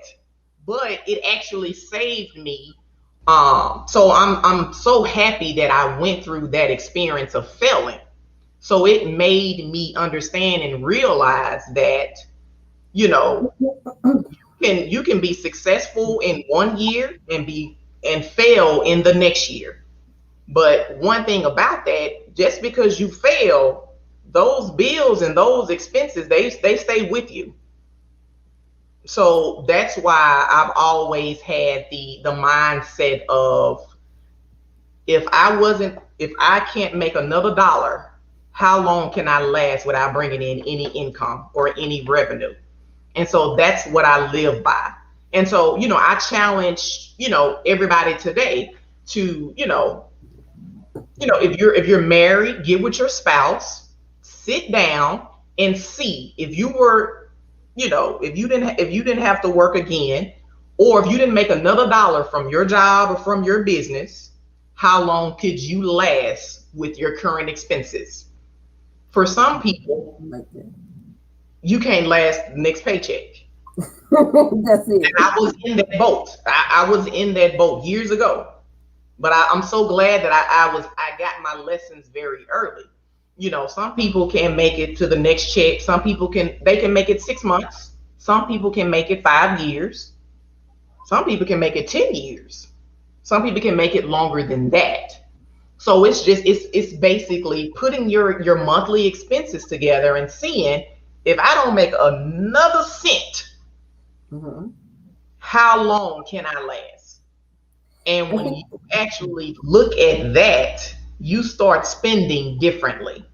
but it actually saved me. So I'm so happy that I went through that experience of failing. So it made me understand and realize that, you know, you can be successful in one year and fail in the next year. But one thing about that, just because you fail, those bills and those expenses, they stay with you. So that's why I've always had the mindset of, if I can't make another dollar, how long can I last without bringing in any income or any revenue? And so that's what I live by. And so, I challenge, everybody today to, if you're married, get with your spouse, sit down and see if you were, if you didn't have to work again, or if you didn't make another dollar from your job or from your business, how long could you last with your current expenses? For some people, you can't last the next paycheck. That's it. And I was in that boat. I was in that boat years ago. But I'm so glad that I got my lessons very early. Some people can make it to the next check. Some people can make it 6 months. Some people can make it 5 years. Some people can make it 10 years. Some people can make it longer than that. So it's basically putting your monthly expenses together and seeing, if I don't make another cent, how long can I last? And when you actually look at that, you start spending differently,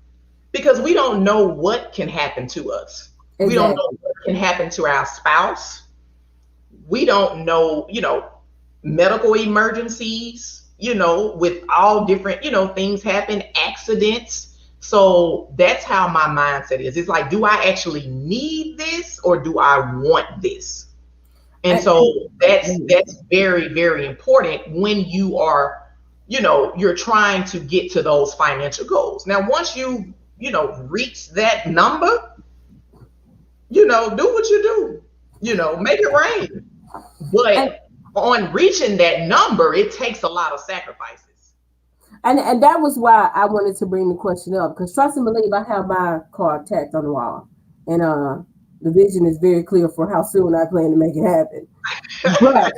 because we don't know what can happen to us. Exactly. We don't know what can happen to our spouse. We don't know, medical emergencies, with all different, things happen, accidents. So that's how my mindset is. It's like, do I actually need this, or do I want this? And so that's very, very important when you are, you're trying to get to those financial goals. Now, once reach that number, do what you do, make it rain. But on reaching that number, it takes a lot of sacrifices. And that was why I wanted to bring the question up, because trust and believe, I have my card tacked on the wall, and the vision is very clear for how soon I plan to make it happen. But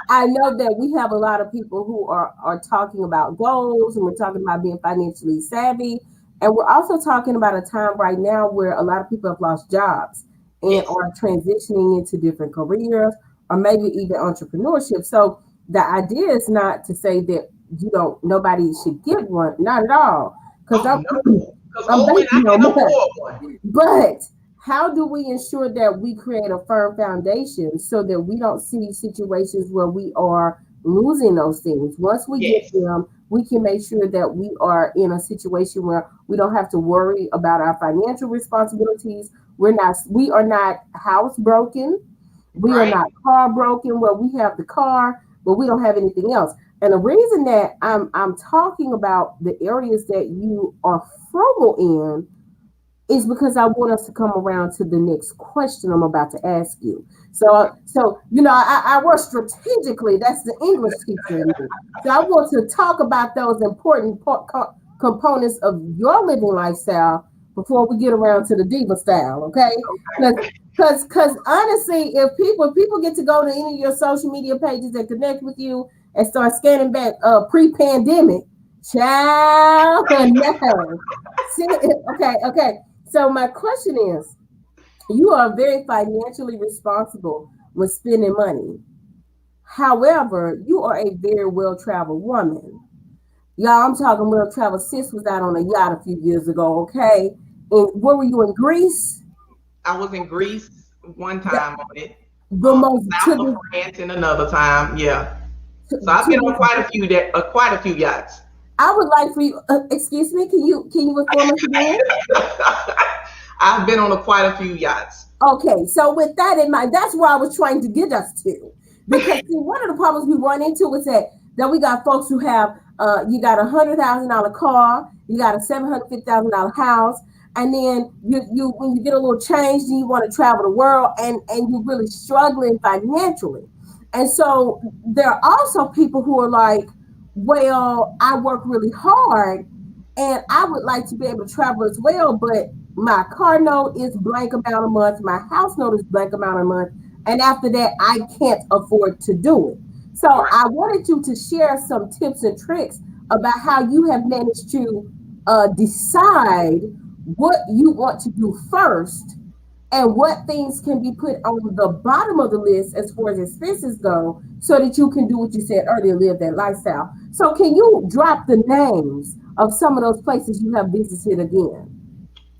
I know that we have a lot of people who are talking about goals, and we're talking about being financially savvy, and we're also talking about a time right now where a lot of people have lost jobs and are transitioning into different careers, or maybe even entrepreneurship. So the idea is not to say that nobody should get one, not at all, because I'm banking on one. But how do we ensure that we create a firm foundation so that we don't see situations where we are losing those things? Once we get them, we can make sure that we are in a situation where we don't have to worry about our financial responsibilities. We are not housebroken. We are not car broken, where we have the car, but we don't have anything else. And the reason that I'm talking about the areas that you are frugal in is because I want us to come around to the next question I'm about to ask you. So I work strategically. That's the English teacher in me. So I want to talk about those important components of your living lifestyle before we get around to the diva style, okay? Because honestly, if people get to go to any of your social media pages and connect with you and start scanning back pre-pandemic, child, no. Okay. So my question is, you are very financially responsible with spending money. However, you are a very well-traveled woman. Y'all, I'm talking well-traveled. Sis was out on a yacht a few years ago, okay? And where were you, in Greece? I was in Greece one time on it. The most south of France in another time, yeah. So I've been on quite a few yachts. I would like for you. Excuse me. Can you inform us again? I've been on quite a few yachts. Okay, so with that in mind, that's where I was trying to get us to, because see, one of the problems we run into is that we got folks who have you got $100,000 car, you got a $750,000 house, And then you when you get a little change, then you want to travel the world, and you're really struggling financially. And so there are also people who are like, well, I work really hard and I would like to be able to travel as well, but my car note is blank amount a month, my house note is blank amount a month, and after that, I can't afford to do it. So Right. I wanted you to share some tips and tricks about how you have managed to decide what you want to do first and what things can be put on the bottom of the list as far as expenses go so that you can do what you said earlier, live that lifestyle. So can you drop the names of some of those places you have visited again?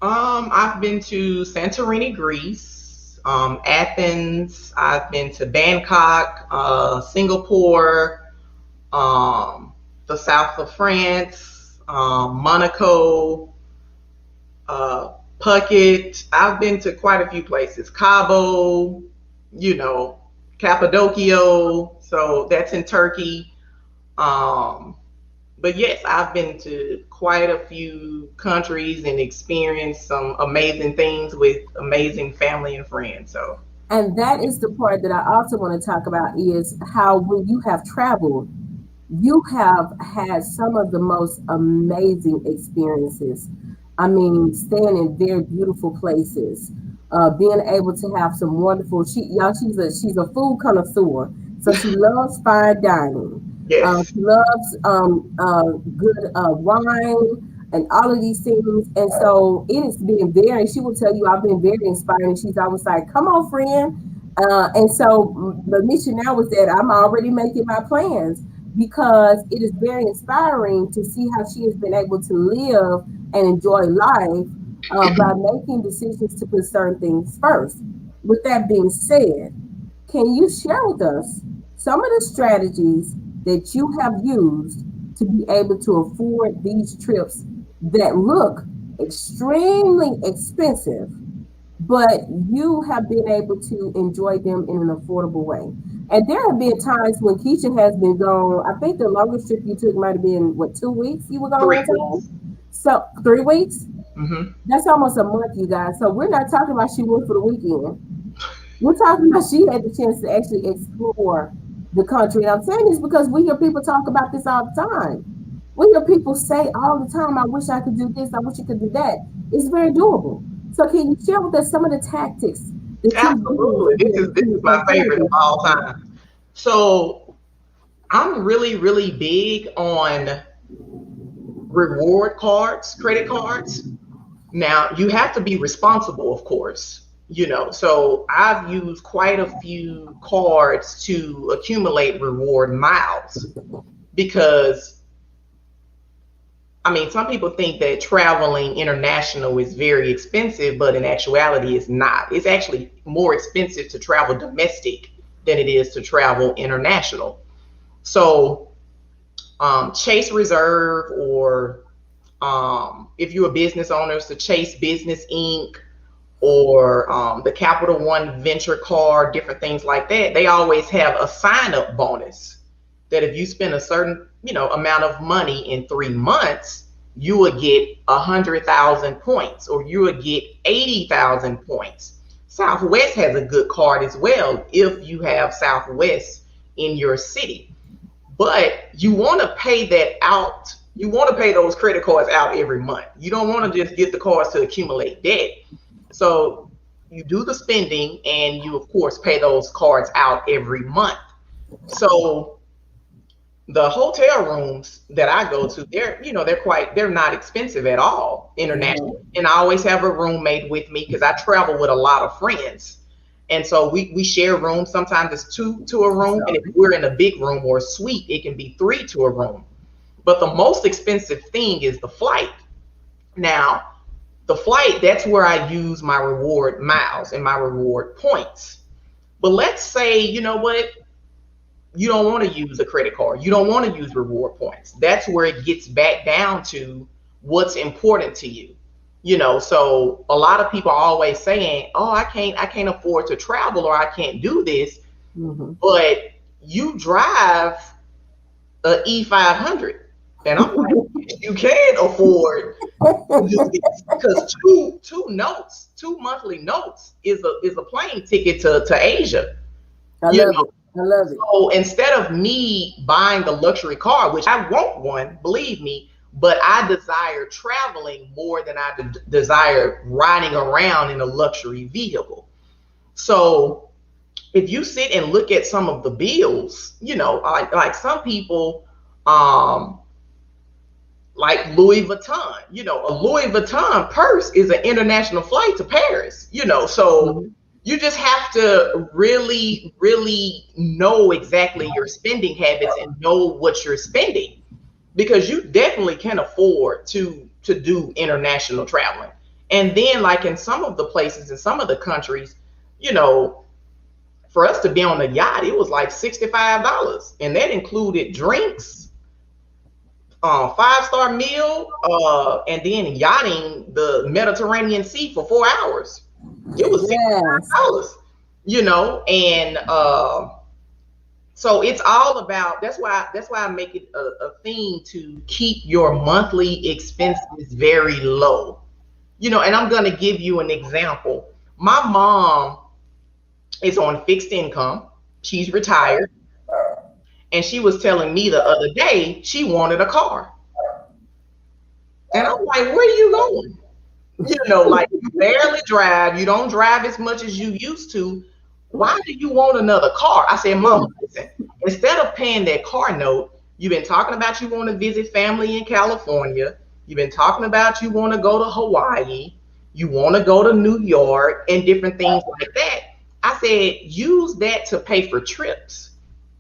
I've been to Santorini, Greece, Athens. I've been to Bangkok, Singapore, um, the south of France, Monaco, Phuket. I've been to quite a few places. Cabo, you know, Cappadocia. So that's in Turkey. Um, but yes, I've been to quite a few countries and experienced some amazing things with amazing family and friends. So And that is the part that I also want to talk about is how when you have traveled, you have had some of the most amazing experiences. I mean, staying in very beautiful places, being able to have some wonderful. She's a food connoisseur, so she loves fine dining. yes, She loves good wine and all of these things. And so it is being very. She will tell you I've been very inspired. And she's always like, "Come on, friend." And so the mission now is that I'm already making my plans because it is very inspiring to see how she has been able to live and enjoy life by making decisions to put certain things first. With that being said, can you share with us some of the strategies that you have used to be able to afford these trips that look extremely expensive, but you have been able to enjoy them in an affordable way? And there have been times when Keisha has been gone. I think the longest trip you took might have been what, 2 weeks you were gone one 3 weeks. time? So 3 weeks? Hmm. That's almost a month, you guys. So we're not talking about she went for the weekend. We're talking about she had the chance to actually explore the country. And I'm saying this because we hear people talk about this all the time. We hear people say all the time, I wish I could do this, I wish I could do that. It's very doable. So can you share with us some of the tactics that you've used Absolutely. This is to my afford favorite of this? all time. So I'm really big on reward cards, credit cards. Now, you have to be responsible, of course, So I've used quite a few cards to accumulate reward miles because, I mean, some people think that traveling international is very expensive, but in actuality, it's not. It's actually more expensive to travel domestic than it is to travel international. So, Chase Reserve, or if you're a business owner, it's the Chase Business Inc., or the Capital One Venture Card, different things like that. They always have a sign up bonus that if you spend a certain amount of money in 3 months, you would get 100,000 points, or you would get 80,000 points. Southwest has a good card as well if you have Southwest in your city, but you want to pay that out. You want to pay those credit cards out every month. You don't want to just get the cards to accumulate debt. So you do the spending and you, of course, pay those cards out every month. So the hotel rooms that I go to, they're not expensive at all internationally. Mhm. And I always have a roommate with me because I travel with a lot of friends. And so we share rooms. Sometimes it's two to a room. And if Sorry. we're in a big room or a suite, it can be three to a room. But the most expensive thing is the flight. Now, the flight, that's where I use my reward miles and my reward points. But let's say, you know what, you don't want to use a credit card. You don't want to use reward points. That's where it gets back down to what's important to you. So a lot of people are always saying, "Oh, I can't afford to travel, or I can't do this." Mhm. But you drive a E500, and I'm like, "Yes, you can afford Because two monthly notes is a plane ticket to Asia. I You love know, it. I love it. so instead of me buying the luxury car, which I want one, believe me, but I desire traveling more than I desire riding around in a luxury vehicle. So if you sit and look at some of the bills, like some people, um, like Louis Vuitton, a Louis Vuitton purse is an international flight to Paris, so Mhm. you just have to really, really know exactly your spending habits and know what you're spending, because you definitely can afford to do international traveling. And then, like in some of the places in some of the countries, you know, for us to be on the yacht, it was like $65, and that included drinks, 5-star meal, and then yachting the Mediterranean Sea for 4 hours. It was Yes. $65, and so it's all about. That's why I make it a thing to keep your monthly expenses very low. And I'm gonna give you an example. My mom is on fixed income. She's retired, and she was telling me the other day she wanted a car. And I'm like, where are you going? Like you barely drive, you don't drive as much as you used to. Why do you want another car? I said, Mama, listen, instead of paying that car note, you've been talking about you want to visit family in California. You've been talking about you want to go to Hawaii. You want to go to New York and different things like that. I said, use that to pay for trips,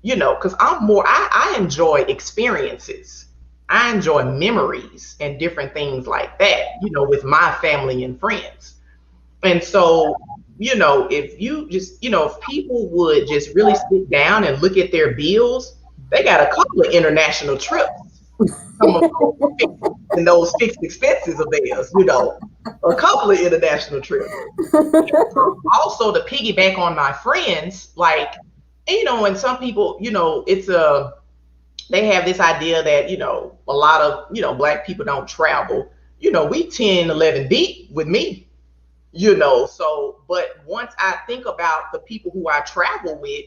because I enjoy experiences. I enjoy memories and different things like that, with my family and friends. And so, if you just, if people would just really sit down and look at their bills, they got a couple of international trips, some of those fixed, and those fixed expenses of theirs, a couple of international trips. Also, to piggyback on my friends, like, and some people, they have this idea that a lot of black people don't travel. We 10, 11 deep with me. So but once I think about the people who I travel with,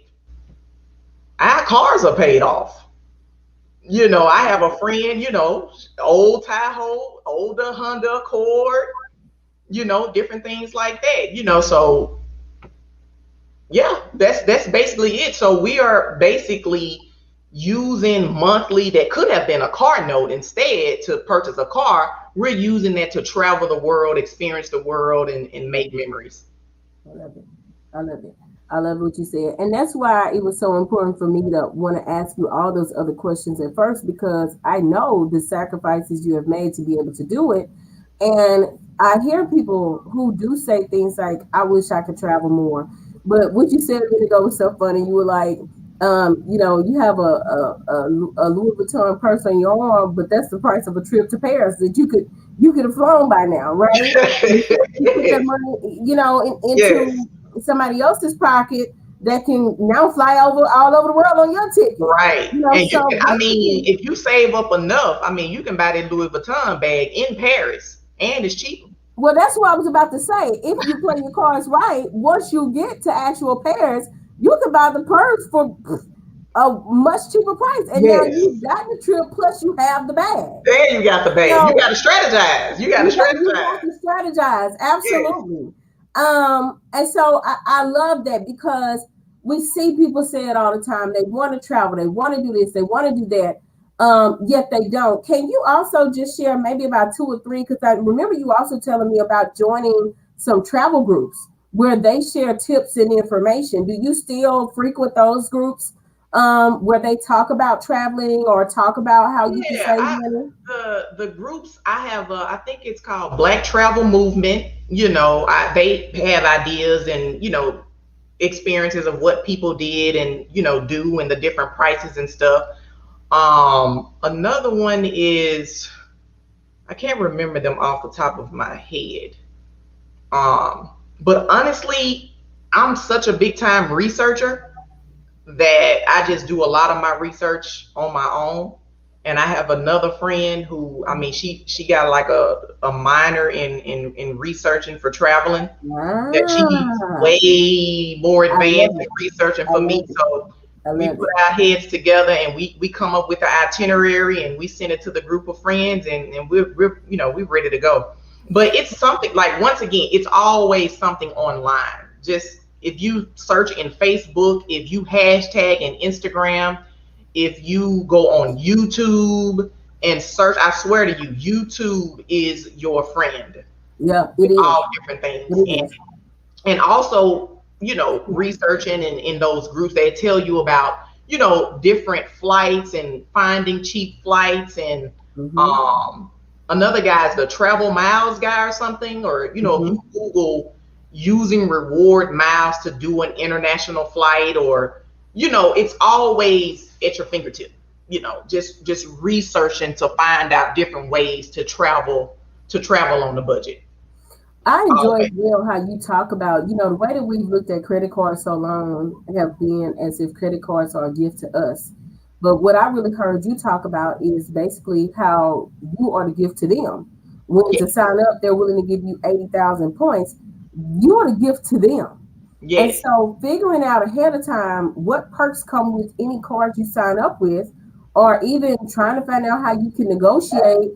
our cars are paid off. I have a friend, old Tahoe, older Honda Accord, different things like that. So yeah, that's basically it. So we are basically using monthly that could have been a car note instead to purchase a car. We're using that to travel the world, experience the world, and make memories. I love it. I love it. I love what you said. And that's why it was so important for me to want to ask you all those other questions at first, because I know the sacrifices you have made to be able to do it. And I hear people who do say things like, I wish I could travel more. But what you said a minute ago was so funny. You were like, you have a Louis Vuitton purse on your arm, but that's the price of a trip to Paris that you could have flown by now, right? You put that Yes, money, yes, into somebody else's pocket that can now fly over all over the world on your ticket. right. And you So can, I mean, basically, if you save up enough, I mean, you can buy that Louis Vuitton bag in Paris, and it's cheaper. well, that's what I was about to say. If you play your cards right, once you get to actual Paris, you can buy the purse for a much cheaper price, and now Yes. you've got the trip plus you have the bag. There you got the bag. You got So to strategize. You got to you have strategize. to strategize, Yes. absolutely. And so I love that, because we see people say it all the time. They want to travel, they want to do this, they want to do that, yet they don't. Can you also just share maybe about two or three? Because I remember you also telling me about joining some travel groups where they share tips and information. Do you still frequent those groups, where they talk about traveling or talk about how you can Yeah, save money? the groups I have, I think it's called Black Travel Movement. They have ideas and experiences of what people did and do, and the different prices and stuff. Another one is, I can't remember them off the top of my head. Um, but honestly, I'm such a big time researcher that I just do a lot of my research on my own. And I have another friend who, I mean, she got like a minor in researching for traveling, that she's Ah, way more I love advanced in it. researching I for me. love it. So I we love put it. our heads together and we come up with the itinerary and we send it to the group of friends, and we're we're ready to go. But it's something like, once again, it's always something online. Just if you search in Facebook, if you hashtag in Instagram, if you go on YouTube and search, I swear to you, YouTube is your friend Yeah, it with is. all different It things. is. And also, researching in those groups, they tell you about, different flights and finding cheap flights. And Mm-hmm. um another guy is the travel miles guy or something, or if you Mm-hmm. Google using reward miles to do an international flight, or it's always at your fingertip. Just researching to find out different ways to travel on the budget. I enjoy Okay. as well how you talk about, the way that we've looked at credit cards so long have been as if credit cards are a gift to us. But what I really heard you talk about is basically how you are the gift to them. When to sign up, they're willing to give you 80,000 points. You are the gift to them. And Yes. so figuring out ahead of time what perks come with any card you sign up with, or even trying to find out how you can negotiate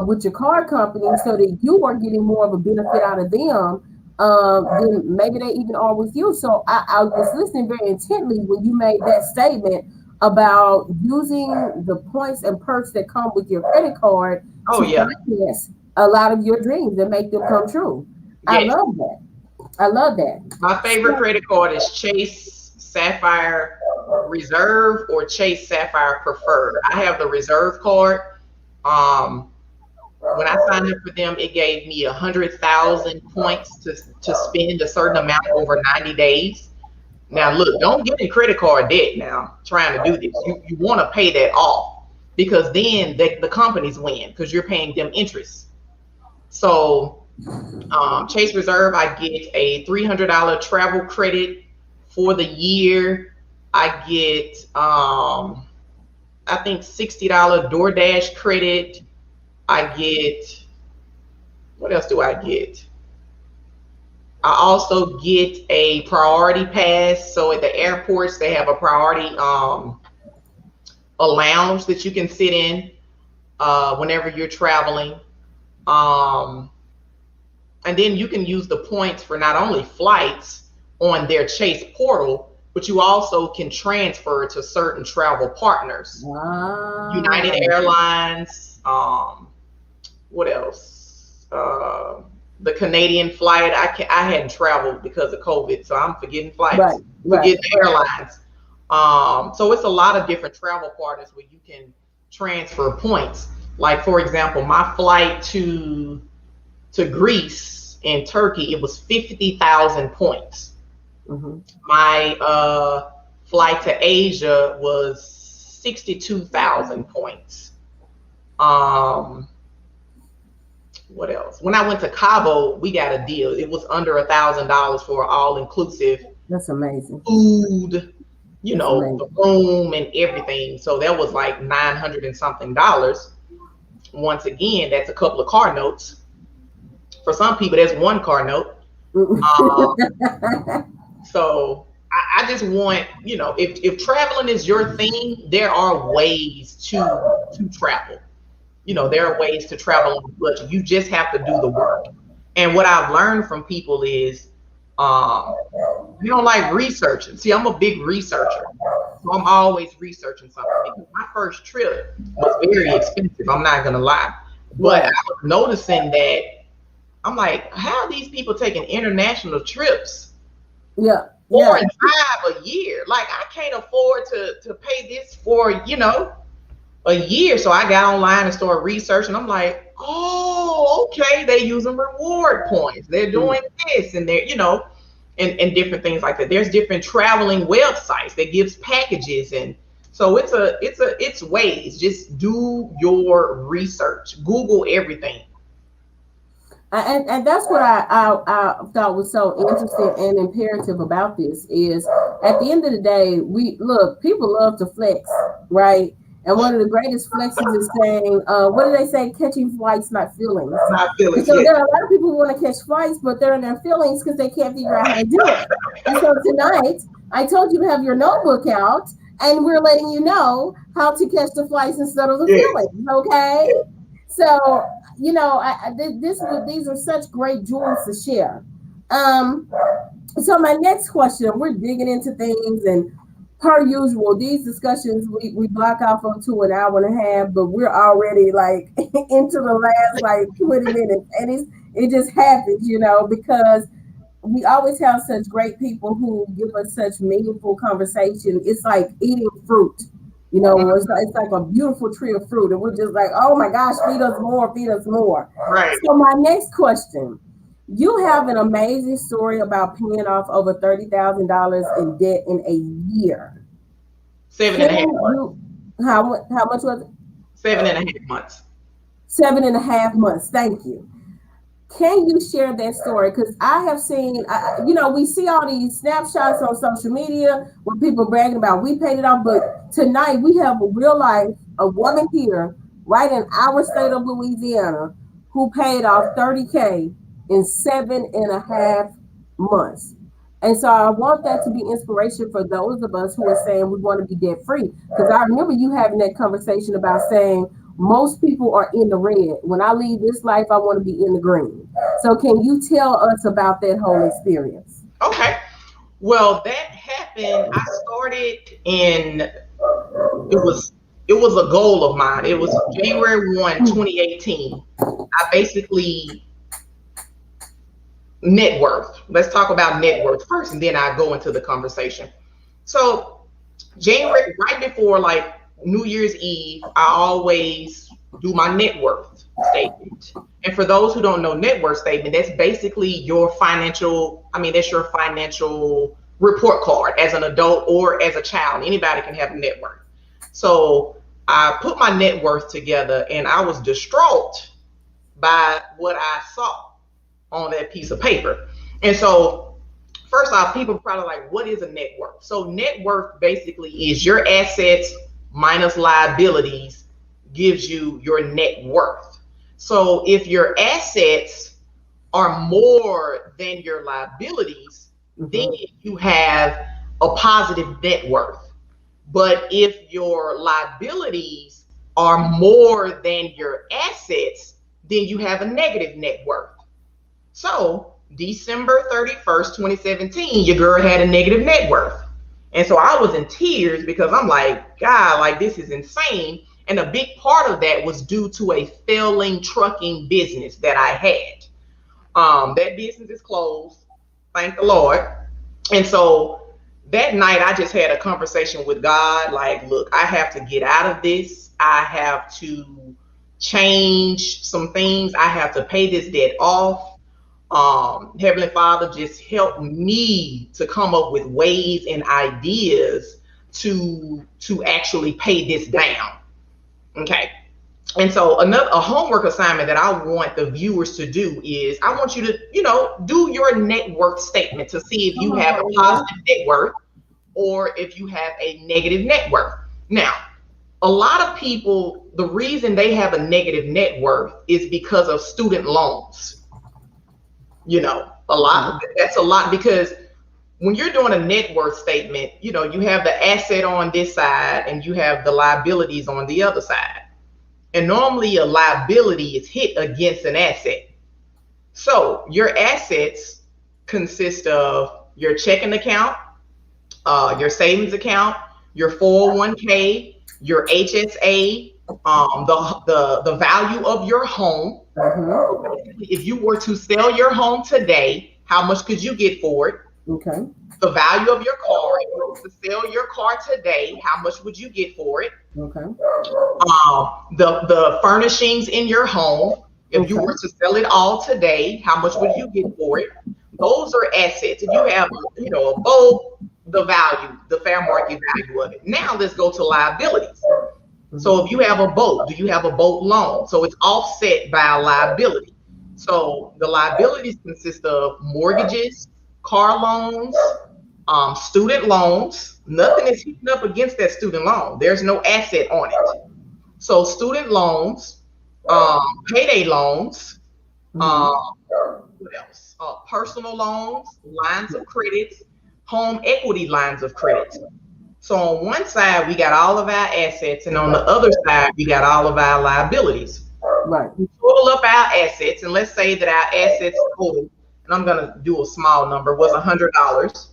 with your card company so that you are getting more of a benefit out of them than maybe they even are with you. So I was listening very intently when you made that statement about using the points and perks that come with your credit card Oh to yeah. finance a lot of your dreams and make them come true. I Yes. love that. I love that. My favorite So, credit card is Chase Sapphire Reserve or Chase Sapphire Preferred. I have the Reserve card. Um, when I signed up for them, it gave me 100,000 points to spend a certain amount over 90 days. Now, look, don't get in credit card debt now trying to do this. You want to pay that off, because then the companies win because you're paying them interest. So Chase Reserve, I get a $300 travel credit for the year. I get, I think, $60 DoorDash credit. I get, what else do I get? I also get a priority pass. So at the airports, they have a lounge that you can sit in whenever you're traveling. Um, And then you can use the points for not only flights on their Chase portal, but you also can transfer to certain travel partners. United wow. Airlines, what else? The Canadian flight. I hadn't traveled because of COVID, so I'm forgetting Right, flights, right. forgetting airlines. So it's a lot of different travel partners where you can transfer points. Like, for example, my flight to Greece and Turkey, it was 50,000 points. Hmm. My flight to Asia was 62,000 points. Um, what else? When I went to Cabo, we got a deal. It was under $1,000 for all inclusive That's amazing. food, That's the amazing. room and everything. So that was like 900 and something dollars. Once again, that's a couple of car notes. For some people, that's one car note. Um, So I just want, if traveling is your thing, there are ways to travel. There are ways to travel on a budget. You just have to do the work. And what I've learned from people is, um, you don't like researching. See, I'm a big researcher. So I'm always researching something, because my first trip was very expensive. I'm not gonna lie. But I Right. was noticing that I'm like, how are these people taking international trips Yeah. 4 and 5 a year? Like, I can't afford to pay this for a year. So I got online and started researching. I'm like, oh, okay, they're using reward points. They're doing this, and they're and different things like that. There's different traveling websites that gives packages, and so it's ways. Just do your research. Google everything. And that's what I thought was so interesting and imperative about this is at the end of the day, we look, people love to flex, right? And one of the greatest flexes is saying, what do they say? Catching flights, not feelings. My And feelings, so yes. there are a lot of people who want to catch flights, but they're in their feelings because they can't figure out how to do it. And so tonight, I told you to have your notebook out, and we're letting you know how to catch the flights instead of the Yes. feelings. Okay. So these are such great jewels to share. Um, so my next question, we're digging into things, and per usual, these discussions we block out for to an hour and a half, but we're already like into the last like 20 minutes, and it just happens, because we always have such great people who give us such meaningful conversation. It's like eating fruit. It's like a beautiful tree of fruit, and we're just like, oh my gosh, feed us more, feed us more. Right. So my next question: you have an amazing story about paying off over $30,000 in debt in a year. Seven Can and a half months. you? How much was it? 7.5 months. 7.5 months. Thank you. Can you share that story? Because I have seen, we see all these snapshots on social media where people bragging about we paid it off, but tonight we have a real life, a woman here, right in our state of Louisiana, who paid off 30K in 7.5 months. And so I want that to be inspiration for those of us who are saying we want to be debt free. Because I remember you having that conversation about saying most people are in the red. When I leave this life, I want to be in the green. So can you tell us about that whole experience? Okay. Well, that happened. I started in it was a goal of mine. It was January 1, 2018. I basically net worth. Let's talk about net worth first, and then I go into the conversation. So January, right before like New Year's Eve, I always do my net worth statement. And for those who don't know net worth statement, that's basically your financial, that's your financial report card as an adult or as a child. Anybody can have a net worth. So I put my net worth together and I was distraught by what I saw on that piece of paper. And so first off, people are probably like, what is a net worth? So net worth basically is your assets minus liabilities gives you your net worth. So if your assets are more than your liabilities, then you have a positive net worth. But if your liabilities are more than your assets, then you have a negative net worth. So December 31st, 2017, your girl had a negative net worth. And so I was in tears because I'm like, God, like this is insane. And a big part of that was due to a failing trucking business that I had. That business is closed, thank the Lord. And so that night I just had a conversation with God, like, look, I have to get out of this. I have to change some things. I have to pay this debt off. Heavenly Father, just help me to come up with ways and ideas to actually pay this down. Okay. And so a homework assignment that I want the viewers to do is I want you to, do your net worth statement to see if you have a positive net worth or if you have a negative net worth. Now, a lot of people, the reason they have a negative net worth is because of student loans. That's a lot because when you're doing a net worth statement, you have the asset on this side and you have the liabilities on the other side. And normally a liability is hit against an asset. So your assets consist of your checking account, your savings account, your 401k, your HSA, the value of your home. If you were to sell your home today, how much could you get for it? Okay. The value of your car. If you were to sell your car today, how much would you get for it? Okay. The furnishings in your home. If you were to sell it all today, how much would you get for it? Those are assets. If you have, a boat, the value, the fair market value of it. Now let's go to liabilities. So if you have a boat, do you have a boat loan? So it's offset by a liability. So the liabilities consist of mortgages, car loans, Student loans, nothing is hitting up against that student loan. There's no asset on it. So student loans, um, payday loans, um, what else? Personal loans, lines of credits, home equity lines of credit. So on one side, we got all of our assets, and on the other side, we got all of our liabilities. Right. We total up our assets, and let's say that our assets total, and I'm going to do a small number, was $100.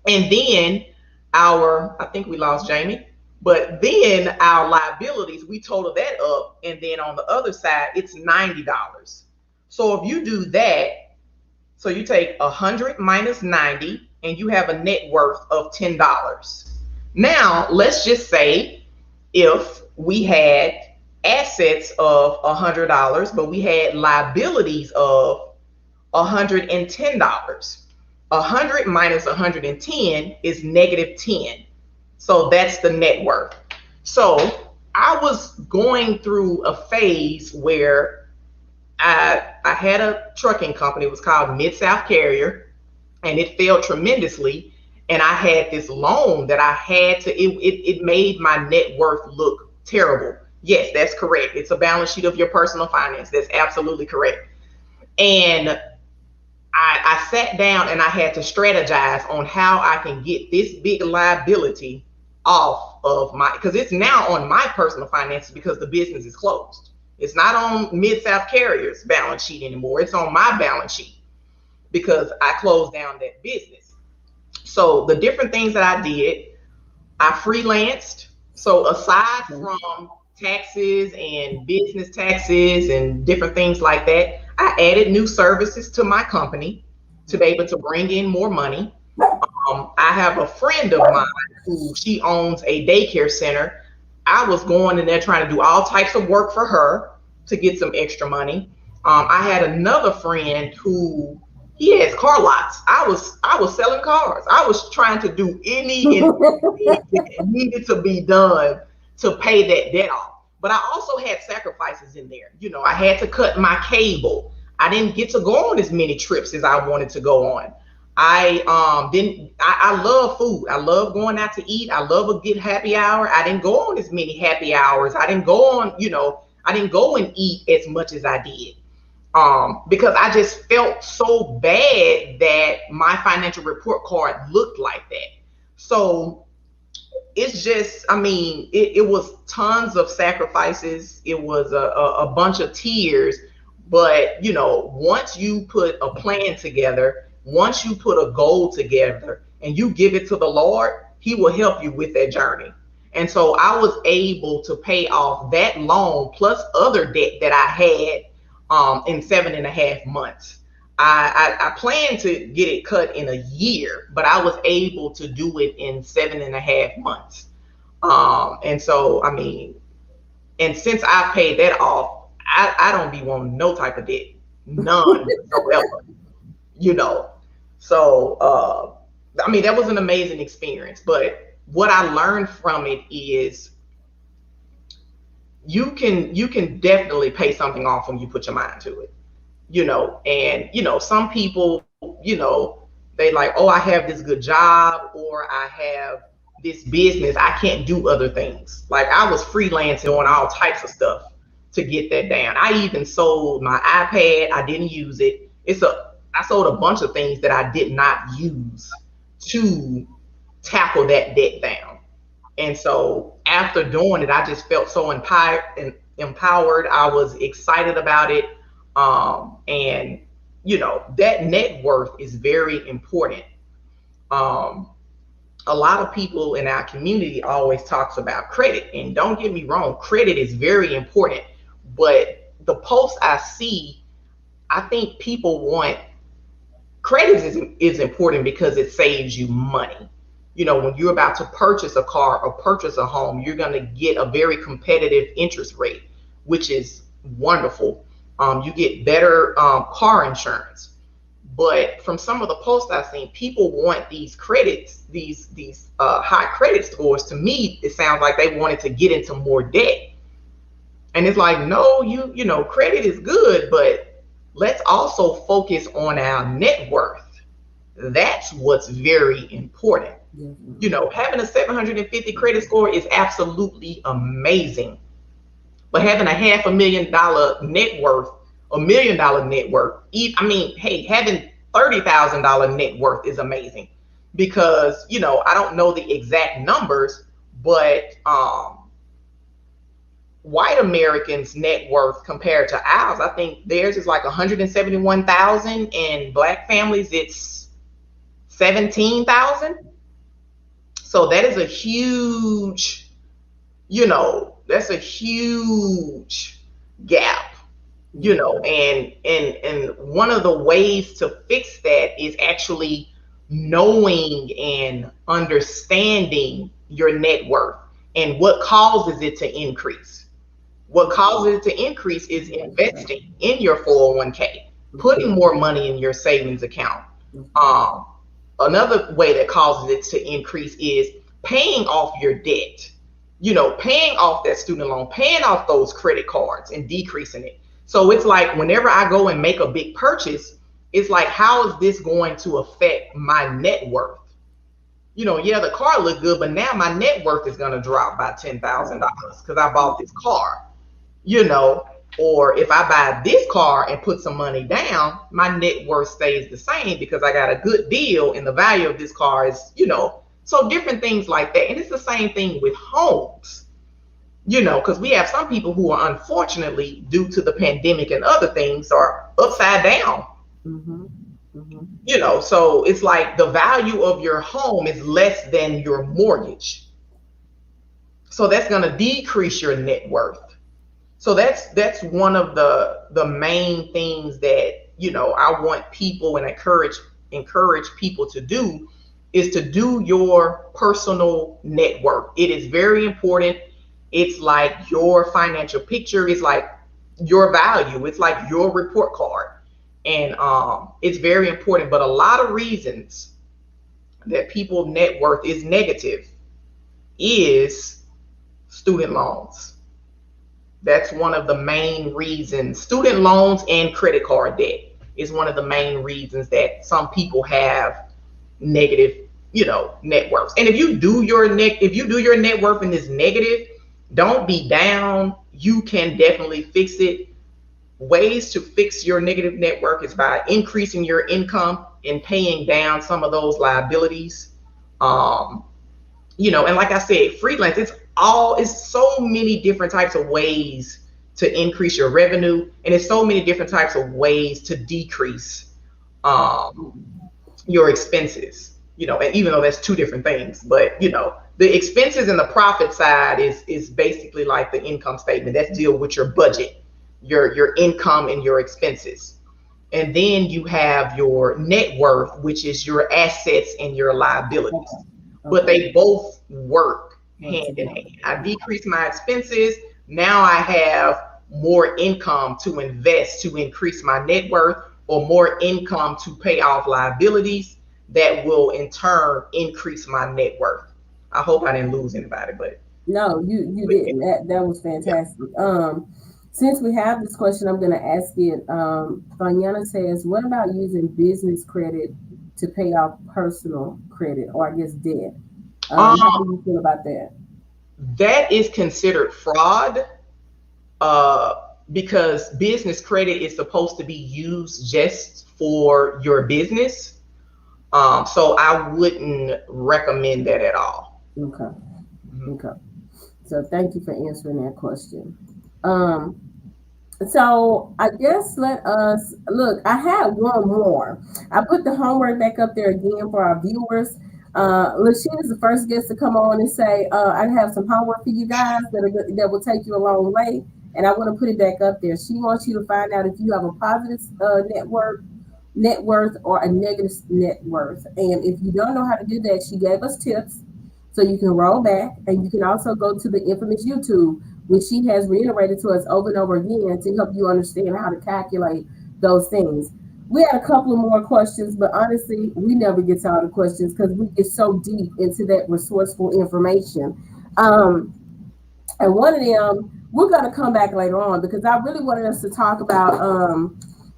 And then I think we lost Jamie, but then our liabilities, we total that up, and then on the other side, it's $90. So if you do that, so you take 100 minus 90, and you have a net worth of $10. Now, let's just say if we had assets of $100, but we had liabilities of $110. 100 minus 110 is negative 10. So that's the net worth. So I was going through a phase where I had a trucking company. It was called Mid-South Carrier, and it failed tremendously. And I had this loan that I had to, it made my net worth look terrible. Yes, that's correct. It's a balance sheet of your personal finance. That's absolutely correct. And I sat down and I had to strategize on how I can get this big liability off of because it's now on my personal finances because the business is closed. It's not on Mid-South Carrier's balance sheet anymore. It's on my balance sheet because I closed down that business. So the different things that I did, I freelanced. So aside from taxes and business taxes and different things like that, I added new services to my company to be able to bring in more money. I have a friend of mine who she owns a daycare center. I was going in there trying to do all types of work for her to get some extra money. I had another friend who he has car lots. I was selling cars. I was trying to do any and everything that needed to be done to pay that debt off. But I also had sacrifices in there. You know, I had to cut my cable. I didn't get to go on as many trips as I wanted to go on. I love food. I love going out to eat. I love a good happy hour. I didn't go on as many happy hours. I didn't go on, I didn't go and eat as much as I did. Because I just felt so bad that my financial report card looked like that. So it's just, it was tons of sacrifices. It was a bunch of tears. But, once you put a plan together, once you put a goal together and you give it to the Lord, he will help you with that journey. And so I was able to pay off that loan plus other debt that I had in 7.5 months. I planned to get it cut in a year, but I was able to do it in 7.5 months. And so, and since I paid that off, I don't be wanting no type of debt, none whatsoever, So, that was an amazing experience. But what I learned from it is you can definitely pay something off when you put your mind to it, and some people, they like, oh, I have this good job or I have this business, I can't do other things. Like I was freelancing on all types of stuff to get that down. I even sold my iPad. I didn't use it. I sold a bunch of things that I did not use to tackle that debt down. And so after doing it, I just felt so empowered. I was excited about it. And that net worth is very important. A lot of people in our community always talks about credit, and don't get me wrong, credit is very important. But the posts I see, I think people want credit is important because it saves you money. When you're about to purchase a car or purchase a home, you're going to get a very competitive interest rate, which is wonderful. You get better car insurance. But from some of the posts I've seen, people want these credits, these high credit scores. To me, it sounds like they wanted to get into more debt. And it's like, no, credit is good, but let's also focus on our net worth. That's what's very important. You Definitely. know, having a 750 credit score is absolutely amazing. But having a $500,000 net worth, $1 million net worth, I mean, hey, having $30,000 net worth is amazing because, you know, I don't know the exact numbers, but white Americans' net worth compared to ours, I think theirs is like 171,000, and black families it's 17,000. So that is a huge, you know, that's a huge gap, you Yeah. know, and one of the ways to fix that is actually knowing and understanding your net worth and what causes it to increase. What causes it to increase is investing in your 401k, putting Mhm. more money in your savings account. Mhm. Um, Another way that causes it to increase is paying off your debt. You know, paying off that student loan, paying off those credit cards and decreasing it. So it's like whenever I go and make a big purchase, it's like, how is this going to affect my net worth? You know, yeah, the car looked good, but now my net worth is going to drop by Right. $10,000 because I bought this car, you know. Or if I buy this car and put some money down, my net worth stays the same because I got a good deal and the value of this car is, you know, so different things like that. And it's the same thing with homes, you know, because we have some people who are unfortunately, due to the pandemic and other things, are upside down, Mhm. Mhm. you know. So it's like the value of your home is less than your mortgage. So that's going to decrease your net worth. So that's one of the main things that, you know, I want people and encourage people to do is to do your personal net worth. It is very important. It's like your financial picture. It's like your value. It's like your report card, and it's very important. But a lot of reasons that people net worth is negative is student loans. That's one of the main reasons. Student loans and credit card debt is one of the main reasons that some people have negative, you know, net worths. And if you do your net worth and it's negative, don't be down. You can definitely fix it. Ways to fix your negative net worth is by increasing your income and paying down some of those liabilities. Um, you know, and like I said, freelance, it's so many different types of ways to increase your revenue, and it's so many different types of ways to decrease um your expenses, you know. And even though that's two different things, but you know, the expenses and the profit side is basically like the income statement. That's deal with your budget, your income and your expenses. And then you have your net worth, which is your assets and your Okay. liabilities. But Okay. they both work Work hand in hand. together. I decrease my expenses. Now I have more income to invest to increase my net worth, or more income to pay off liabilities that will in turn increase my net worth. I hope I didn't lose anybody, No, you but didn't. That was yeah. fantastic. Since we have this question, I'm going to ask it. Fanyana says, "What about using business credit to pay off personal credit, or I guess debt? How do Um, you feel about that?" that is considered fraud, uh, because business credit is supposed to be used just for your business. So I wouldn't recommend that at all. Okay. Mhm. Okay. So thank you for answering that question. Um, So I guess let us look. I had one more. I put the homework back up there again for our viewers. Lasheen is the first guest to come on and say, "I have some homework for you guys that will take you a long way." And I want to put it back up there. She wants you to find out if you have a positive net worth or a negative net worth. And if you don't know how to do that, she gave us tips. So you can roll back and you can also go to the infamous YouTube, which she has reiterated to us over and over again to help you understand how to calculate those things. We had a couple of more questions, but honestly, we never get to all the questions because we get so deep into that resourceful information. Um, and one of them, we're going to come back later on because I really wanted us to talk about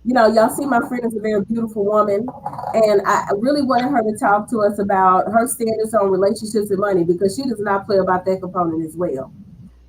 y'all see my friend is a very beautiful woman, and I really wanted her to talk to us about her standards on relationships and money because she does not play about that component as well.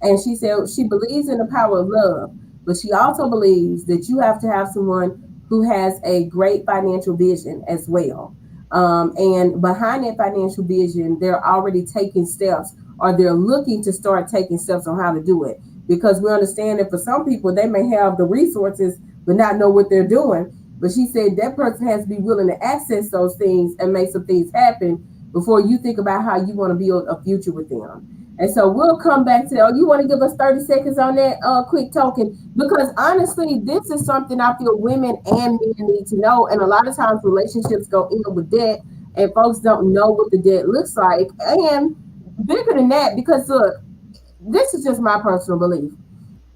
And she said she believes in the power of love, but she also believes that you have to have someone who has a great financial vision as well. And behind that financial vision, they're already taking steps or they're looking to start taking steps on how to do it. Because we understand that for some people, they may have the resources but not know what they're doing. But she said that person has to be willing to access those things and make some things happen before you think about how you want to build a future with them. And so we'll come back to that. Oh, you want to give us 30 seconds on that quick token? Because honestly, this is something I feel women and men need to know. And a lot of times relationships go in with debt and folks don't know what the debt looks like. And bigger than that, because look, this is just my personal belief.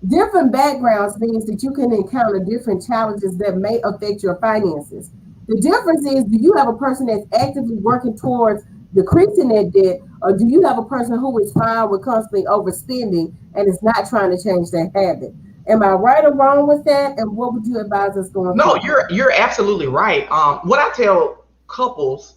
Different backgrounds means that you can encounter different challenges that may affect your finances. The difference is, do you have a person that's actively working towards decreasing that debt, or do you have a person who is fine with constantly overspending and is not trying to change that habit? Am I right or wrong with that? And what would you advise us going No, forward? you're absolutely right. What I tell couples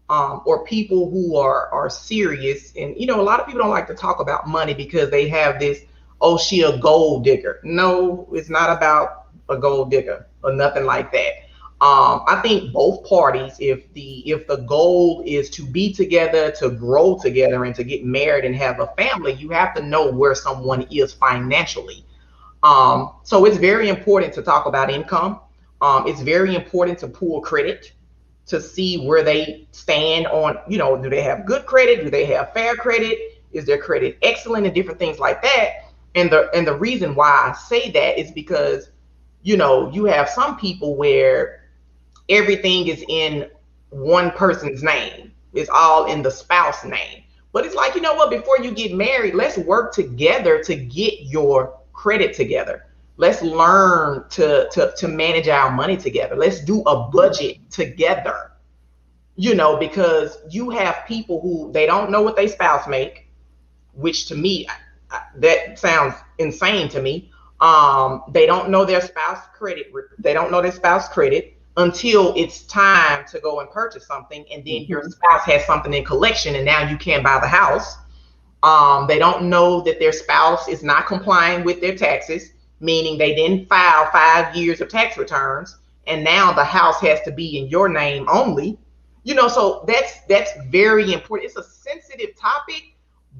or people who are serious, and a lot of people don't like to talk about money because they have this, oh, she a gold digger. No, it's not about a gold digger or nothing like that. I think both parties, if the goal is to be together, to grow together, and to get married and have a family, you have to know where someone is financially. So it's very important to talk about income. It's very important to pull credit to see where they stand on, do they have good credit? Do they have fair credit? Is their credit excellent and different things like that? And the reason why I say that is because, you have some people where everything is in one person's name. It's all in the spouse name. But it's like, you know what, before you get married, let's work together to get your credit together. Let's learn to manage our money together. Let's do a budget together. Because you have people who they don't know what their spouse make, which to me, that sounds insane to me. They don't know their spouse credit. They don't know their spouse credit until it's time to go and purchase something, and then your Mm-hmm. spouse has something in collection, and now you can't buy the house. They don't know that their spouse is not complying with their taxes, meaning they didn't file 5 years of tax returns, and now the house has to be in your name only. So that's very important. It's a sensitive topic,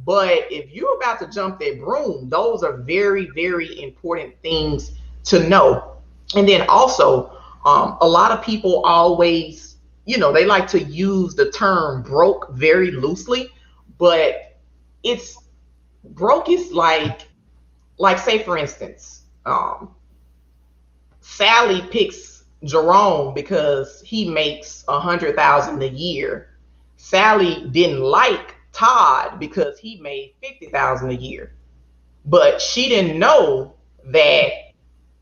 but if you're about to jump that broom, those are very, very important things to know. And then also, a lot of people always, they like to use the term broke very loosely, but it's broke is like say for instance, Sally picks Jerome because he makes 100,000 a year. Sally didn't like Todd because he made 50,000 a year, but she didn't know that